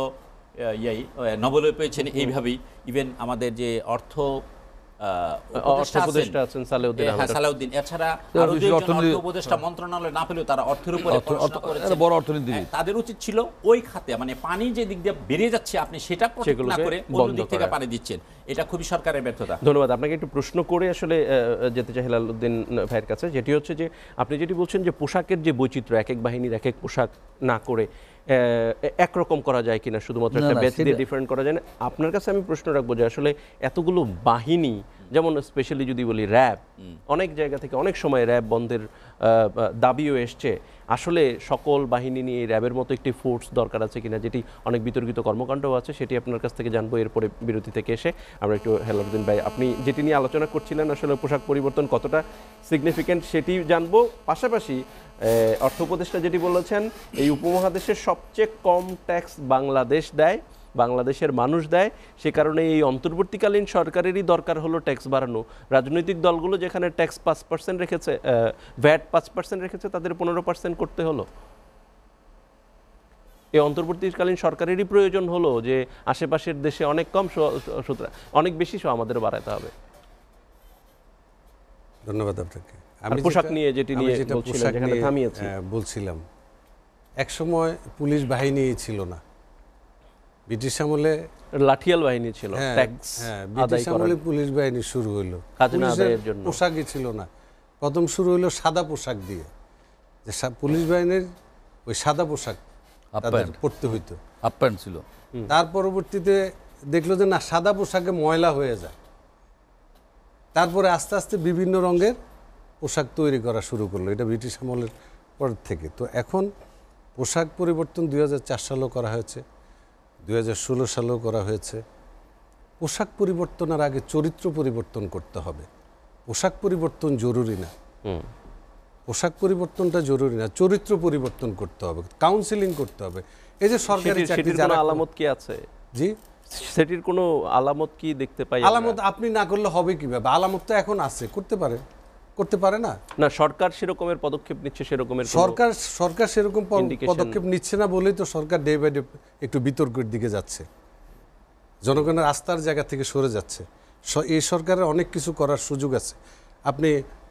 নোবেল পেয়েছেন এইভাবেই। ইভেন আমাদের যে অর্থ উপদেষ্টা আছেন সালাউদ্দিন, এছাড়া আরো দুজন অর্থ উপদেষ্টা মন্ত্রণালয় না পেলেও তারা অর্থের উপরে পড়াশোনা করেছেন, বড় অর্থনীতিবিদ। তাদের উচিত ছিল ওই খাতে মানে পানি যে দিক দিয়ে বেরিয়ে যাচ্ছে আপনি সেটা প্রোটেক্ট না করে অন্য দিক থেকে পানি দিচ্ছেন, এটা খুবই সরকারের ব্যর্থতা। ধন্যবাদ। আপনাকে একটু প্রশ্ন করে আসলে যেতে চাই হেলালুদ্দিন ভাইয়ের কাছে, যেটি হচ্ছে যে আপনি যেটি বলছেন যে পোশাকের যে বৈচিত্র্য, এক এক বাহিনীর এক এক পোশাক না করে একরকম করা যায় কিনা, শুধুমাত্র একটা ব্যাচ দিয়ে ডিফারেন্ট করা যায় না। আপনার কাছে আমি প্রশ্ন রাখবো যে আসলে এতগুলো বাহিনী যেমন স্পেশালি যদি বলি র্যাব, অনেক জায়গা থেকে অনেক সময় র্যাব বন্ধের দাবিও এসছে। আসলে সকল বাহিনী নিয়ে র্যাবের মতো একটি ফোর্স দরকার আছে কিনা, যেটি অনেক বিতর্কিত কর্মকাণ্ডও আছে, সেটি আপনার কাছ থেকে জানবো এরপরে বিরতি থেকে এসে। আমরা একটু হেলালুদ্দিন ভাই, আপনি যেটি নিয়ে আলোচনা করছিলেন আসলে পোশাক পরিবর্তন কতটা সিগনিফিক্যান্ট সেটি জানবো। পাশাপাশি অর্থ উপদেষ্টা যেটি বলেছেন, এই উপমহাদেশের সবচেয়ে কম ট্যাক্স বাংলাদেশ দেয়, বাংলাদেশের মানুষ দেয়, সে কারণে এই অন্তর্বর্তীকালীন সরকারেরই দরকার হলো ট্যাক্স বাড়ানো। রাজনৈতিক দলগুলো যেখানে ট্যাক্স 5% রেখেছে, ভ্যাট 5% রেখেছে, তাদের 15% করতে হলো। এই অন্তর্বর্তীকালীন সরকারেরই প্রয়োজন হলো যে আশেপাশের দেশে অনেক কম, সুতরাং অনেক বেশি আমাদের বাড়াতে হবে। ধন্যবাদ আপনাকে। পোশাক নিয়ে যেটি নিয়ে বলছিলেন, যেখানে থামিয়েছি, বলছিলাম একসময় পুলিশ বাহিনী ছিল না, ব্রিটিশ আমলে লাঠিয়াল বাহিনী ছিল, ট্যাক্স ব্রিটিশ আমলে পুলিশ বাহিনী শুরু হইলো, খাজনা আদায়ের জন্য। পোশাকই ছিল না, প্রথম শুরু হইলো সাদা পোশাক দিয়ে, যে পুলিশ বাহিনীর ওই সাদা পোশাক তাদের পরতে হইতো, হাফ প্যান্ট ছিল। তার পরবর্তীতে দেখলো যে না, সাদা পোশাকে ময়লা হয়ে যায়, তারপরে আস্তে আস্তে বিভিন্ন রঙের পোশাক তৈরি করা শুরু করলো, এটা ব্রিটিশ আমলের পর থেকে। তো এখন পোশাক পরিবর্তন 2004 সালেও করা হয়েছে, 2016 সালেও করা হয়েছে। পোশাক পরিবর্তনের আগে চরিত্র পরিবর্তন করতে হবে। পোশাক পরিবর্তন জরুরি না, পোশাক পরিবর্তনটা জরুরি না, চরিত্র পরিবর্তন করতে হবে, কাউন্সিলিং করতে হবে। এই যে সরকারি চাকরি, যারা আলামত কি আছে? জি, সেটির কোনো আলামত কি দেখতে পাই? আলামত আপনি না করলে হবে কিভাবে? আলামত তো এখন আছে, করতে পারে না। না, সরকার সেরকমের পদক্ষেপ নিচ্ছে, সেরকমের সরকার সেরকম পদক্ষেপ নিচ্ছে না বলেই তো সরকার ডে বাই ডে একটু বিতর্কের দিকে যাচ্ছে, জনগণের আস্থার জায়গা থেকে সরে যাচ্ছে। এই সরকারের অনেক কিছু করার সুযোগ আছে। আপনি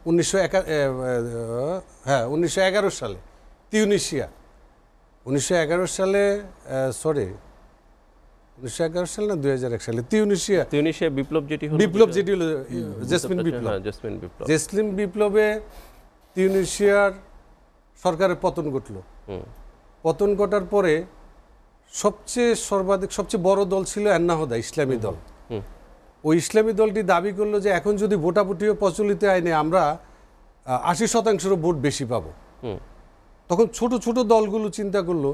1911 সালে তিউনিসিয়া, 1911 সালে 1911 সাল না 2001 সালে তিউনিসিয়া বিপ্লব যেটি হলো, জেসমিন বিপ্লবে তিউনিসিয়ার সরকারের পতন ঘটল। পতন ঘটার পরে সবচেয়ে বড় দল ছিল এন্নাহদা, ইসলামী দল। ওই ইসলামী দলটি দাবি করলো যে এখন যদি ভোটাভুটি প্রচলিত আইনে আমরা 80%-এরও ভোট বেশি পাবো। তখন ছোট ছোট দলগুলো চিন্তা করলো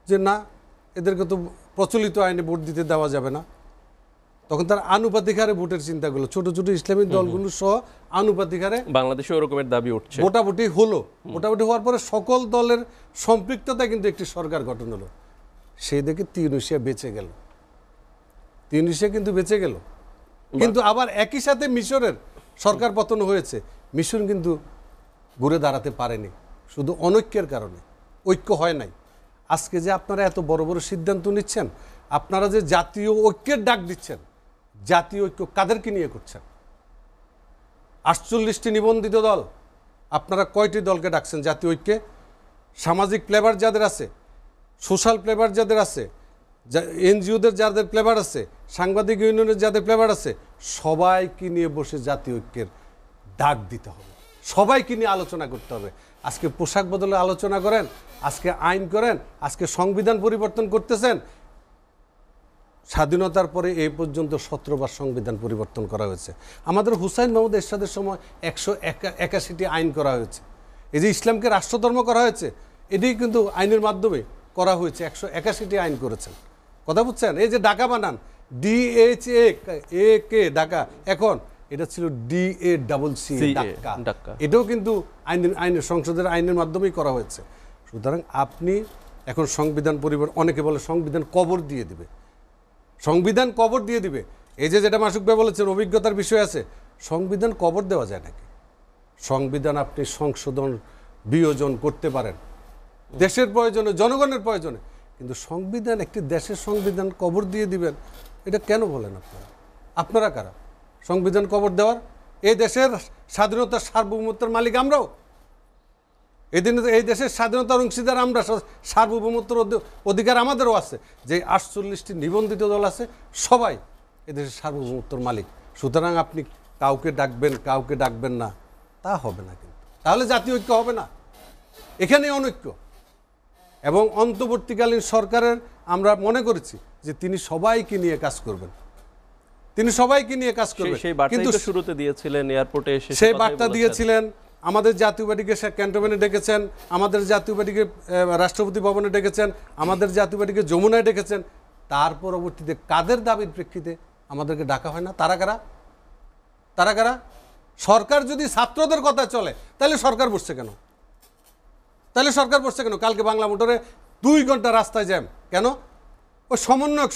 যে না, এদেরকে তো প্রচলিত আইনে ভোট দিতে দেওয়া যাবে না। তখন তার আনুপাতিক হারে ভোটের চিন্তা করলো, ছোট ছোট ইসলামী দলগুলো সহ আনুপাতিক হারে বাংলাদেশে ওরকমের দাবি উঠছে। ভোটাভুটি হলো, ভোটাভুটি হওয়ার পরে সকল দলের সম্পৃক্ততা কিন্তু একটি সরকার গঠন হলো। সেই দেখে তিউনিসিয়া বেঁচে গেল, তিউনিসিয়া কিন্তু বেঁচে গেল। কিন্তু আবার একই সাথে মিশরের সরকার পতন হয়েছে, মিশর কিন্তু ঘুরে দাঁড়াতে পারেনি, শুধু অনৈক্যের কারণে, ঐক্য হয় নাই। আজকে যে আপনারা এত বড় বড় সিদ্ধান্ত নিচ্ছেন, আপনারা যে জাতীয় ঐক্যের ডাক দিচ্ছেন, জাতীয় ঐক্য কাদেরকে নিয়ে করছেন? 48টি নিবন্ধিত দল, আপনারা কয়টি দলকে ডাকছেন জাতীয় ঐক্যে? সামাজিক ফ্লেভার যাদের আছে, সোশ্যাল ফ্লেভার যাদের আছে, এনজিওদের যাদের ফ্লেভার আছে, সাংবাদিক ইউনিয়নের যাদের ফ্লেভার আছে, সবাইকে নিয়ে বসে জাতীয় ঐক্যের ডাক দিতে হবে, সবাইকে নিয়ে আলোচনা করতে হবে। আজকে পোশাক বদলে আলোচনা করেন, আজকে আইন করেন, আজকে সংবিধান পরিবর্তন করতেছেন। স্বাধীনতার পরে এই পর্যন্ত 17 বার সংবিধান পরিবর্তন করা হয়েছে। আমাদের হুসাইন মাহমুদ এরশাদের সময় 181টি আইন করা হয়েছে। এই যে ইসলামকে রাষ্ট্রধর্ম করা হয়েছে, এটি কিন্তু আইনের মাধ্যমে করা হয়েছে। 181টি আইন করেছেন, কথা বুঝছেন? এই যে ঢাকা বানান, DHA ঢাকা, এখন এটা ছিল DACC ঢাকা, এটাও কিন্তু আইনের সংসদের আইনের মাধ্যমেই করা হয়েছে। সুতরাং আপনি এখন সংবিধান পরিবর্তন, অনেকে বলে সংবিধান কবর দিয়ে দিবে, সংবিধান কবর দিয়ে দিবে। এই যে যেটা মাসুক ভাই বলেছেন, অভিজ্ঞতার বিষয় আছে, সংবিধান কবর দেওয়া যায় নাকি? সংবিধান আপনি সংশোধন বিয়োজন করতে পারেন দেশের প্রয়োজনে, জনগণের প্রয়োজনে, কিন্তু সংবিধান, একটি দেশের সংবিধান কবর দিয়ে দিবেন, এটা কেন বলেন আপনারা কারা সংবিধান কবর দেওয়ার? এই দেশের স্বাধীনতার সার্বভৌমত্বের মালিক আমরাও, এই দেশের স্বাধীনতার অংশীদার আমরা, সার্বভৌমত্বের অধিকার আমাদেরও আছে। যে 48টি নিবন্ধিত দল আছে, সবাই এদেশের সার্বভৌমত্বের মালিক। সুতরাং আপনি কাউকে ডাকবেন না, তা হবে না, কিন্তু তাহলে জাতীয় ঐক্য হবে না, এখানে অনৈক্য। এবং অন্তর্বর্তীকালীন সরকারের আমরা মনে করেছি যে তিনি সবাইকে নিয়ে কাজ করবেন, তিনি সবাইকে নিয়ে কাজ করবে। সেই বার্তাই কিন্তু তো শুরুতে দিয়েছিলেন এয়ারপোর্টে এসে সেই বার্তা দিয়েছিলেন, আমাদের জাতীয় পার্টিকে ক্যান্টনমেন্টে ডেকেছেন, আমাদের জাতীয় পার্টিকে রাষ্ট্রপতি ভবনে ডেকেছেন, আমাদের জাতীয় পার্টিকে যমুনায় ডেকেছেন। তার পরবর্তীতে কাদের দাবির প্রেক্ষিতে আমাদেরকে ডাকা হয় না? তারা কারা? সরকার যদি ছাত্রদের কথা চলে তাহলে সরকার বসছে কেন? কালকে বাংলা মোটরে 2 ঘন্টা রাস্তায় জ্যাম কেন? ওই সমন্বয়ক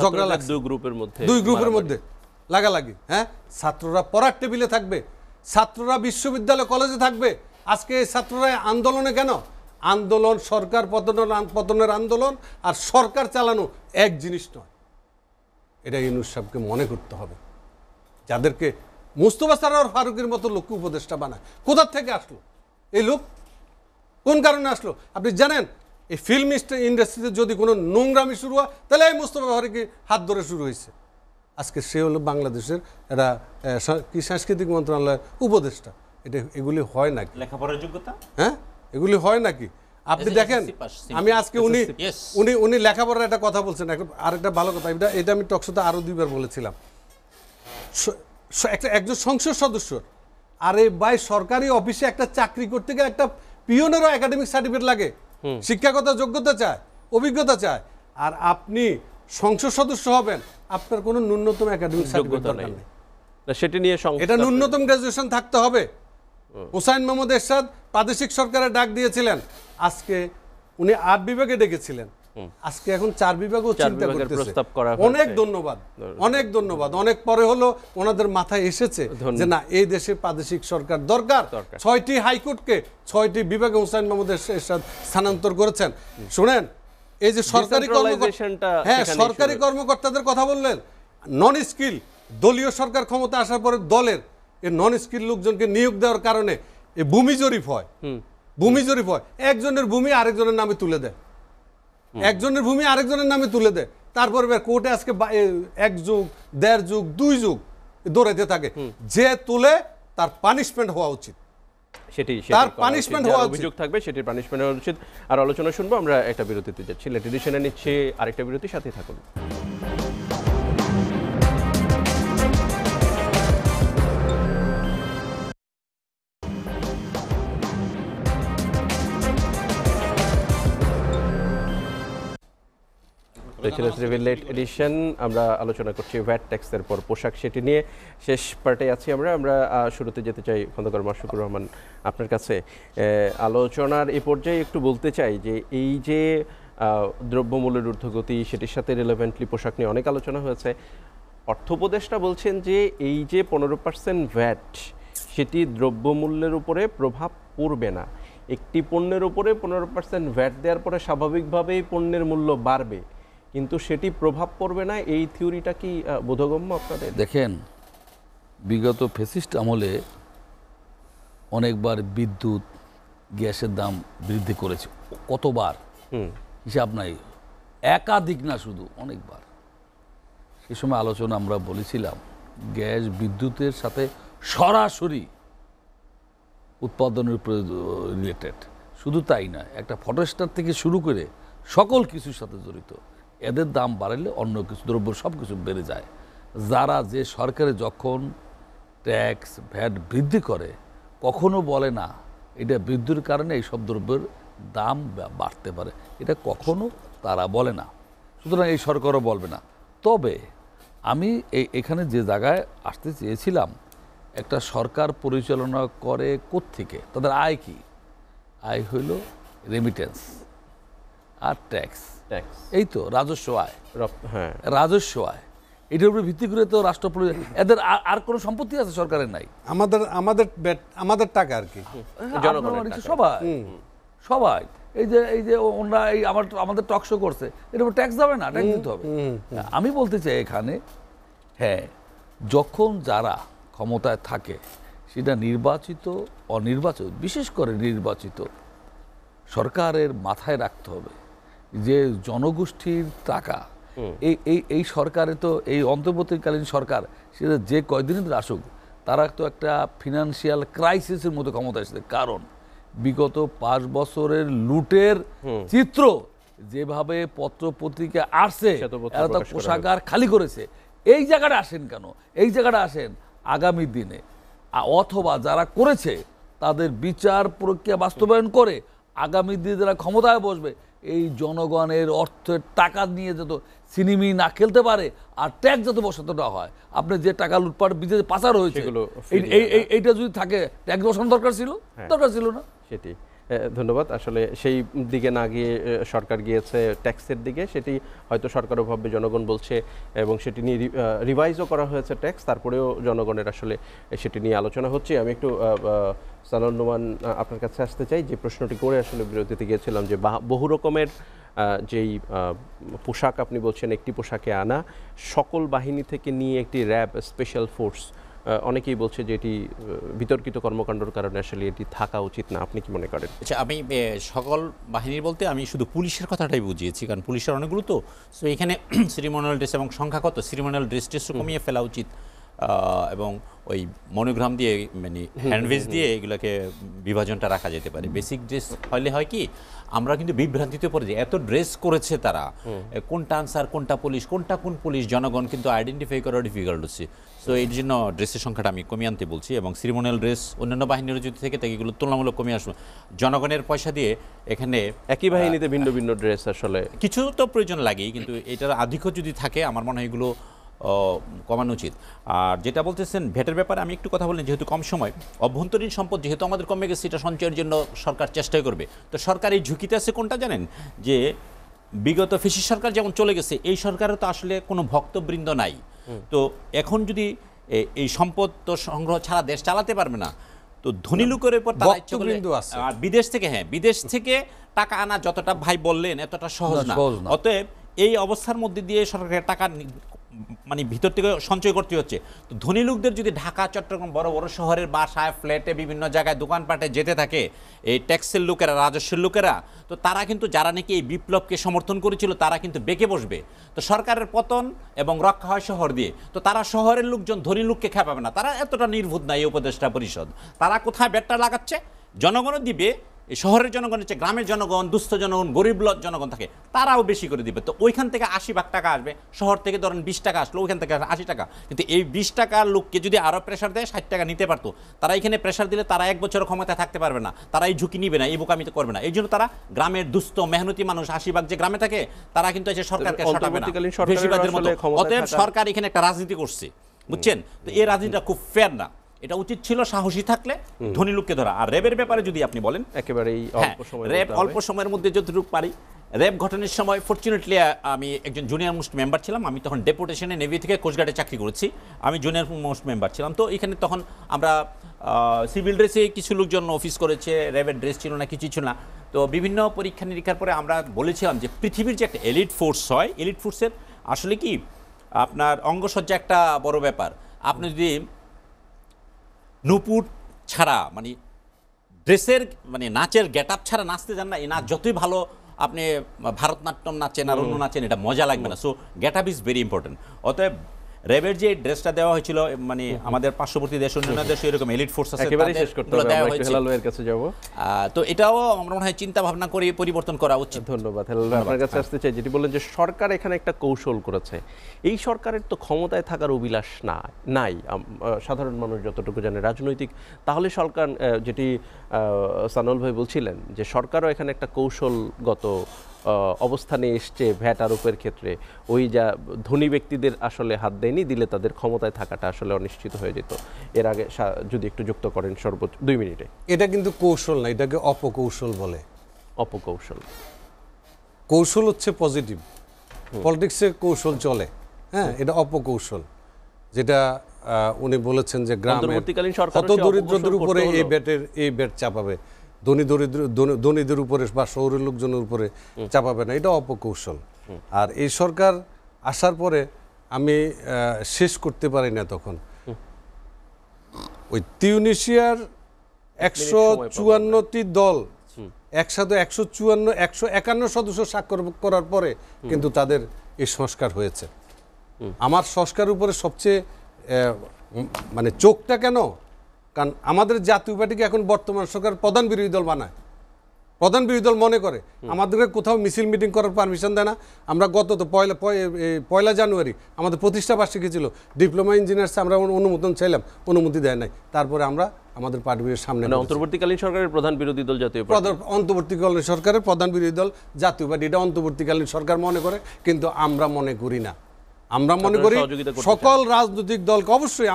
ঝগড়া লাগছে দুই গ্রুপের মধ্যে লাগালাগি। হ্যাঁ, ছাত্ররা পড়ার টেবিলে থাকবে, ছাত্ররা বিশ্ববিদ্যালয় কলেজে থাকবে। আজকে এই ছাত্ররা আন্দোলনে কেন? আন্দোলন সরকার পতনের আন্দোলন আর সরকার চালানো এক জিনিস নয়। এটা ইউনূস সাহেবকে মনে করতে হবে। যাদেরকে মুস্তফা সরোয়ার ফারুকের মতো লোককে উপদেষ্টা বানায়, কোথা থেকে আসলো এই লোক? কোন কারণে আসলো আপনি জানেন? এই ফিল্ম ইন্ডাস্ট্রিতে যদি কোনো নোংরামি শুরু হয় তাহলে এই মুস্তফা ফারুকের হাত ধরে শুরু হয়েছে। আজকে সে হলো বাংলাদেশের একটা কি সাংস্কৃতিক মন্ত্রণালয়ের উপদেষ্টা। এগুলি হয় নাকি? লেখাপড়ার যোগ্যতা, হ্যাঁ, এগুলি হয় নাকি? আপনি দেখেন, আমি আজকে উনি লেখাপড়ার একটা কথা বলছেন, আরেকটা ভালো কথা, এটা আমি টকশোতে আরো 2বার বলেছিলাম। একজন সংসদ সদস্য, আরে ভাই, সরকারি অফিসে একটা চাকরি করতে গেলে একটা পিওনেরও একাডেমিক সার্টিফিকেট লাগে, শিক্ষাগত যোগ্যতা চায়, অভিজ্ঞতা চায়। আর আপনি সংসদ সদস্য হবেন, আপনার কোনো ন্যূনতম একাডেমিক সার্টিফিকেট দরকার নেই। সেটা নিয়ে এটা ন্যূনতম গ্রাজুয়েশন থাকতে হবে। হুসাইন মাহমুদ এরশাদ প্রাদেশিক সরকারের ডাক দিয়েছিলেন, আজকে উনি 8 বিভাগে ডেকেছিলেন, আজকে এখন 4 বিভাগও চিন্তা করতেছে। অনেক ধন্যবাদ। অনেক পরে হলো ওনাদের মাথায় এসেছে যে না, এই দেশে প্রাদেশিক সরকার দরকার। 6টি হাইকোর্টকে 6টি বিভাগে হুসাইন মাহমুদ এরশাদ স্থানান্তর করেছেন। শুনেন, এই যে সরকারি কর্মকর্তাদের কথা বললেন, নন স্কিল, দলীয় সরকার ক্ষমতা আসার পরে দলের এই নন স্কিল লোকজনকে নিয়োগ দেওয়ার কারণে এই ভূমি জরিপ হয়। একজনের ভূমি আরেকজনের নামে তুলে দেয়, তারপরে কোর্টে আজকে 1 যুগ, 1.5 যুগ, 2 যুগ দৌড়াইতে থাকে। যে তুলে তার পানিশমেন্ট হওয়া উচিত, তার পানিশমেন্ট হওয়া অভিযোগ থাকবে, সেটির পানিশমেন্ট হওয়া উচিত। আর আলোচনা শুনবো আমরা একটা বিরতিতে যাচ্ছি, লেট এডিশনে নিচ্ছে আরেকটা বিরতি, সাথে থাকুন। লেট এডিশন, আমরা আলোচনা করছি ভ্যাট ট্যাক্সের পর পোশাক, সেটি নিয়ে শেষ পার্টে আছি আমরা শুরুতে যেতে চাই খন্দকার মাশরুকুর রহমান আপনার কাছে। আলোচনার এই পর্যায়ে একটু বলতে চাই যে এই যে দ্রব্যমূল্যের ঊর্ধ্বগতি, সেটির সাথে রিলেভেন্টলি পোশাক নিয়ে অনেক আলোচনা হয়েছে। অর্থ উপদেষ্টা বলছেন যে এই যে 15% ভ্যাট, সেটি দ্রব্যমূল্যের উপরে প্রভাব পড়বে না। একটি পণ্যের উপরে 15% ভ্যাট দেওয়ার পরে স্বাভাবিকভাবেই পণ্যের মূল্য বাড়বে, কিন্তু সেটি প্রভাব পড়বে না, এই থিওরিটা কি বোধগম্য আপনাদের? দেখেন, বিগত ফ্যাসিস্ট আমলে অনেকবার বিদ্যুৎ, গ্যাসের দাম বৃদ্ধি করেছে। কতবার হিসাব নাই, একাধিক না, শুধু অনেকবার। সে সময় আলোচনা আমরা বলেছিলাম, গ্যাস বিদ্যুতের সাথে সরাসরি উৎপাদনের উপরে রিলেটেড। শুধু তাই না, একটা ফটোস্টার থেকে শুরু করে সকল কিছুর সাথে জড়িত। এদের দাম বাড়লে অন্য কিছু দ্রব্য সব কিছু বেড়ে যায়। যারা যে সরকারে যখন ট্যাক্স ভ্যাট বৃদ্ধি করে, কখনো বলে না এটা বৃদ্ধির কারণে এইসব দ্রব্যের দাম বাড়তে পারে, এটা কখনো তারা বলে না, সুতরাং এই সরকারও বলবে না। তবে আমি এখানে যে জায়গায় আসতে চেয়েছিলাম, একটা সরকার পরিচালনা করে কোত্থেকে, তাদের আয় কি? আয় হইল রেমিটেন্স আর ট্যাক্স, এই তো রাজস্ব আয়। হ্যাঁ, রাজস্ব আয়, এটার উপরে ভিত্তি করে তো রাষ্ট্র, এদের আর কোনো সম্পত্তি আছে সরকারের? নাই। আমাদের টাকা আর কি, সবাই এই যে ওনারা আমাদের টকশো করছে, এর উপর ট্যাক্স যাবে না, ট্যাক্স দিতে হবে। আমি বলতে চাই এখানে, হ্যাঁ, যখন যারা ক্ষমতায় থাকে, সেটা নির্বাচিত অনির্বাচিত, বিশেষ করে নির্বাচিত সরকারের মাথায় রাখতে হবে যে জনগোষ্ঠীর টাকা, এই সরকারে তো, এই অন্তর্বর্তীকালীন সরকার, সেটা যে কয়দিন আসুক, তারা তো একটা ফিনান্সিয়াল ক্রাইসিসের মতো ক্ষমতা এসেছে। কারণ বিগত 5 বছরের লুটের চিত্র যেভাবে পত্র পত্রিকা আসছে, এরা তো কোষাগার খালি করেছে। এই জায়গাটা আসেন কেন? এই জায়গাটা আসেন আগামী দিনে অথবা যারা করেছে তাদের বিচার প্রক্রিয়া বাস্তবায়ন করে আগামী দিনে যারা ক্ষমতায় বসবে এই জনগণের অর্থের টাকা নিয়ে যত সিনেমি না খেলতে পারে আর ট্যাক্স যত বসাতে না হয়। আপনি যে টাকা লুটপাট বিদেশে পাচার হয়েছে এইটা যদি থাকে ট্যাক্স বসানো দরকার ছিল না। সেটি ধন্যবাদ। আসলে সেই দিকে না গিয়ে সরকার গিয়েছে ট্যাক্সের দিকে, সেটি হয়তো সরকারও ভাববে, জনগণ বলছে, এবং সেটি নিয়ে রিভাইজও করা হয়েছে ট্যাক্স, তারপরেও জনগণের আসলে সেটি নিয়ে আলোচনা হচ্ছে। আমি একটু সালাউল নোমান আপনার কাছে আসতে চাই, যে প্রশ্নটি করে আসলে বিরতিতে গিয়েছিলাম যে বহু রকমের যেই পোশাক আপনি বলছেন একটি পোশাকে আনা, সকল বাহিনী থেকে নিয়ে একটি র্যাব স্পেশাল ফোর্স, অনেকেই বলছে যে এটি বিতর্কিত কর্মকাণ্ডের কারণে আসলে এটি থাকা উচিত না। আপনি কি মনে করেন? আচ্ছা, আমি সকল বাহিনীর বলতে আমি শুধু পুলিশের কথাটাই বুঝিয়েছি, কারণ পুলিশের অনেকগুলো তো, সো এখানে সিরিমোনিয়াল ড্রেস এবং সংখ্যাগত সিরিমোনিয়াল ড্রেসও কমিয়ে ফেলা উচিত, এবং ওই মনোগ্রাম দিয়ে মানে হ্যান্ডভেজ দিয়ে এগুলোকে বিভাজনটা রাখা যেতে পারে। বেসিক ড্রেস হলে হয় কি, আমরা কিন্তু বিভ্রান্তিতে পড়ে যাই, এত ড্রেস করেছে তারা, কোনটা আনসার কোনটা পুলিশ কোনটা কোন পুলিশ জনগণ কিন্তু আইডেন্টিফাই করা ডিফিকাল্ট হচ্ছে। সো এই জন্য ড্রেসের সংখ্যাটা আমি কমিয়ে আনতে বলছি, এবং সিরিমোনিয়াল ড্রেস অন্যান্য বাহিনীর যদি থেকে থাকে এগুলো তুলনামূলক কমিয়ে আসবে। জনগণের পয়সা দিয়ে এখানে একই বাহিনীতে ভিন্ন ভিন্ন ড্রেস আসলে কিছু তো প্রয়োজন লাগেই, কিন্তু এটার আধিক্য যদি থাকে আমার মনে হয় এগুলো কমানো উচিত। আর যেটা বলতেছেন ভ্যাটের ব্যাপারে আমি একটু কথা বললেন, যেহেতু কম সময়, অভ্যন্তরীণ সম্পদ যেহেতু আমাদের কমে গেছে, এটা সঞ্চয়ের জন্য সরকার চেষ্টাই করবে। তো সরকার এই ঝুঁকিতে আছে কোনটা জানেন, যে বিগত ফ্যাসিস্ট সরকার যেমন চলে গেছে, এই সরকারও তো আসলে কোনো ভক্তবৃন্দ নাই। তো এখন যদি এই সম্পদ তো সংগ্রহ ছাড়া দেশ চালাতে পারবে না, তো ধনী লোকের উপর তারা ইচ্ছে করলে, আর বিদেশ থেকে টাকা আনা যতটা ভাই বললেন এতটা সহজ না। অতএব এই অবস্থার মধ্যে দিয়ে সরকারের টাকা মানে ভিতর থেকে সঞ্চয় করতে হচ্ছে। তো ধনী লোকদের যদি ঢাকা, চট্টগ্রাম, বড় বড় শহরের বাসায়, ফ্ল্যাটে, বিভিন্ন জায়গায় দোকানপাটে যেতে থাকে এই ট্যাক্সের লোকেরা, রাজস্বের লোকেরা, তো তারা কিন্তু যারা নাকি এই বিপ্লবকে সমর্থন করেছিল তারা কিন্তু বেঁকে বসবে। তো সরকারের পতন এবং রক্ষা হয় শহর দিয়ে, তো তারা শহরের লোকজন ধনী লোককে খেপাবে না, তারা এতটা নির্বোধ না এই উপদেষ্টা পরিষদ। তারা কোথায় ব্যাটটা লাগাচ্ছে, জনগণও দিবে, এই শহরের জনগণের চেয়ে গ্রামের জনগণ, দুস্থ জনগণ, গরিব জনগণ থাকে, তারাও বেশি করে দিবে। তো ওইখান থেকে 80 টাকা আসবে, শহর থেকে ধরেন 20 টাকা আসলো, ওইখান থেকে 80 টাকা। কিন্তু এই 20 টাকার লোককে যদি আরও প্রেশার দেয় 60 টাকা নিতে পারতো, তারা এখানে প্রেশার দিলে তারা 1 বছর ক্ষমতায় থাকতে পারবে না, তারা এই ঝুঁকি নিবে না, এই বোকামিতে করবে না। এই জন্য তারা গ্রামের দুস্থ মেহনতি মানুষ 80% যে গ্রামে থাকে তারা কিন্তু এসে সরকারকে সটাবে না, বেশিরভাগের মতো। অতএব সরকার এখানে একটা রাজনীতি করছে, বুঝছেন? তো এই রাজনীতিটা খুব ফেয়ার না। এটা উচিত ছিল সাহসী থাকলে ধনী লোককে ধরা। আর র্যাবের ব্যাপারে যদি আপনি বলেন, একেবারেই র্যাব অল্প সময়ের মধ্যে যতটুকু পারি। র্যাব গঠনের সময় ফরচুনেটলি আমি একজন জুনিয়র মোস্ট মেম্বার ছিলাম, আমি তখন ডেপুটেশনে নেভি থেকে কোস্টগার্ডে চাকরি করেছি, আমি জুনিয়র মোস্ট মেম্বার ছিলাম। তো এখানে তখন আমরা সিভিল ড্রেসে কিছু লোকজন অফিস করেছে, র্যাবের ড্রেস ছিল না, কিছু ছিল না। তো বিভিন্ন পরীক্ষা নিরীক্ষার পরে আমরা বলেছিলাম যে পৃথিবীর যে একটা এলিট ফোর্স হয়, এলিট ফোর্সের আসলে কি আপনার অঙ্গসজ্জা একটা বড় ব্যাপার। আপনি যদি নুপুর ছাড়া মানে ড্রেসের মানে নাচের গেট আপ ছাড়া নাচতে যান না, এই নাচ যতই ভালো আপনি ভারতনাট্যম নাচেন আর অন্য নাচেন, এটা মজা লাগবে না। So get up is very important. অতএব র্যাবের যে ড্রেসটা দেওয়া হয়েছিল, মানে আমাদের পার্শ্ববর্তী দেশ, অন্যান্য দেশে এরকম এলিট ফোর্স আছে, তো এটাও আমার মনে হয় চিন্তা ভাবনা করে পরিবর্তন করা উচিত। ধন্যবাদ। হেলাল ভাই, আপনার কাছে আসতে চাই, যেটি বললেন যে সরকার এখানে একটা কৌশল করেছে। এই সরকারের তো ক্ষমতায় থাকার অভিলাষ নাই, সাধারণ মানুষ যতটুকু জানে রাজনৈতিক, তাহলে সরকার, যেটি সানাউল ভাই বলছিলেন যে সরকারও এখানে একটা কৌশলগত অবস্থানে এসছে ভ্যাট আরোপের ক্ষেত্রে, ওই যা ধনী ব্যক্তিদের আসলে হাত দেয়নি, দিলে তাদের ক্ষমতায় থাকাটা আসলে অনিশ্চিত হয়ে যেত। এর আগে যদি একটু যুক্ত করেন সর্বোচ্চ 2 মিনিটে। এটা কিন্তু কৌশল না, এটাকে অপকৌশল বলে। অপকৌশল, কৌশল হচ্ছে পজিটিভ, পলিটিক্সে কৌশল চলে, হ্যাঁ, এটা অপকৌশল। যেটা উনি বলেছেন যে গ্রামের কত দরিদ্রদের উপরে এই ব্যাট চাপাবে, ধনীদের উপরে বা শহরের লোকজনের উপরে চাপাবে না, এটা অপকৌশল। আর এই সরকার আসার পরে আমি শেষ করতে পারি না, তখন ওই তিউনিসিয়ার 154টি দল একসাথে 151 সদস্য স্বাক্ষর করার পরে কিন্তু তাদের এই সংস্কার হয়েছে। আমার সংস্কার উপরে সবচেয়ে মানে চোখটা কেন, কারণ আমাদের জাতীয় পার্টিকে এখন বর্তমান সরকার প্রধান বিরোধী দল বানায়, প্রধান বিরোধী দল মনে করে আমাদেরকে কোথাও মিছিল মিটিং করার পারমিশন দেয় না। আমরা গত তো পয়লা জানুয়ারি আমাদের প্রতিষ্ঠা বার্ষিকী ছিল, ডিপ্লোমা ইঞ্জিনিয়ার্স আমরা অনুমোদন চাইলাম, অনুমতি দেয় নাই। তারপরে আমরা আমাদের পার্টির সামনে মানে অন্তর্বর্তীকালীন সরকারের প্রধান বিরোধী দল জাতীয় পার্টি। অন্তর্বর্তীকালীন সরকারের প্রধান বিরোধী দল জাতীয় পার্টি, এটা অন্তর্বর্তীকালীন সরকার মনে করে, কিন্তু আমরা মনে করি না। আমরা মনে করি সকল রাজনৈতিক দলকে অবশ্যই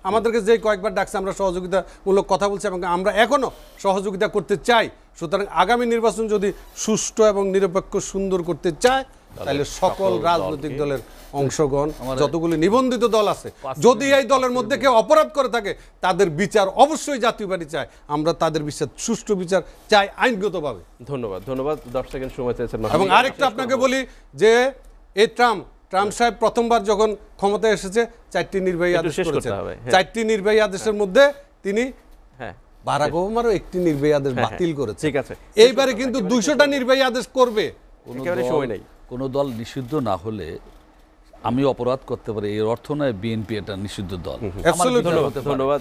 আমাদেরকে যে কয়েকবার ডাকছে আমরা সহযোগিতামূলক কথা বলছি এবং আমরা এখনো সহযোগিতা করতে চাই। সুতরাং আগামী নির্বাচন যদি সুষ্ঠু এবং নিরপেক্ষ সুন্দর করতে চায় তাহলে সকল রাজনৈতিক দলের অংশগ্রহণ, যতগুলি নিবন্ধিত দল আছে, যদি এই দলের মধ্যে কেউ অপরাধ করে থাকে তাদের বিচার অবশ্যই জাতীয় পার্টি চায়। আমরা তাদের বিচার, সুষ্ঠু বিচার চাই আইনগতভাবে। ধন্যবাদ। 10 সেকেন্ড সময় চেয়েছেন। এবং আরেকটা আপনাকে বলি যে এই ট্রাম্প সাহেব প্রথমবার যখন ক্ষমতায় এসেছে 4টি নির্বাহী আদেশ করেছেন। 4টি নির্বাহী আদেশের মধ্যে তিনি বারাক ওবামারও একটি নির্বাহী আদেশ বাতিল করেছে। ঠিক আছে, এইবারে কিন্তু 200টা নির্বাহী আদেশ করবে। কোনো দল নিষিদ্ধ না হলে আমি অপরাধ করতে পারি, এর অর্থ নয় বিএনপি এটা নিষিদ্ধ দল। ধন্যবাদ।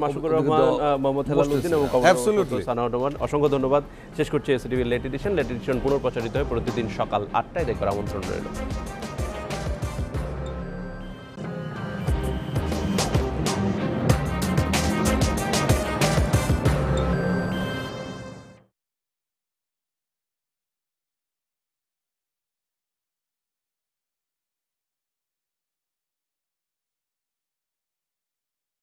মাসুকুর রহমান, মোহাম্মদ হেলালুদ্দিন এবং সানাউর রহমান, অসংখ্য ধন্যবাদ। শেষ করছি এসটিভি লেট এডিশন পুনঃপ্রচারিত হয় প্রতিদিন সকাল 8টায়। দেখবার আমন্ত্রণ রইল।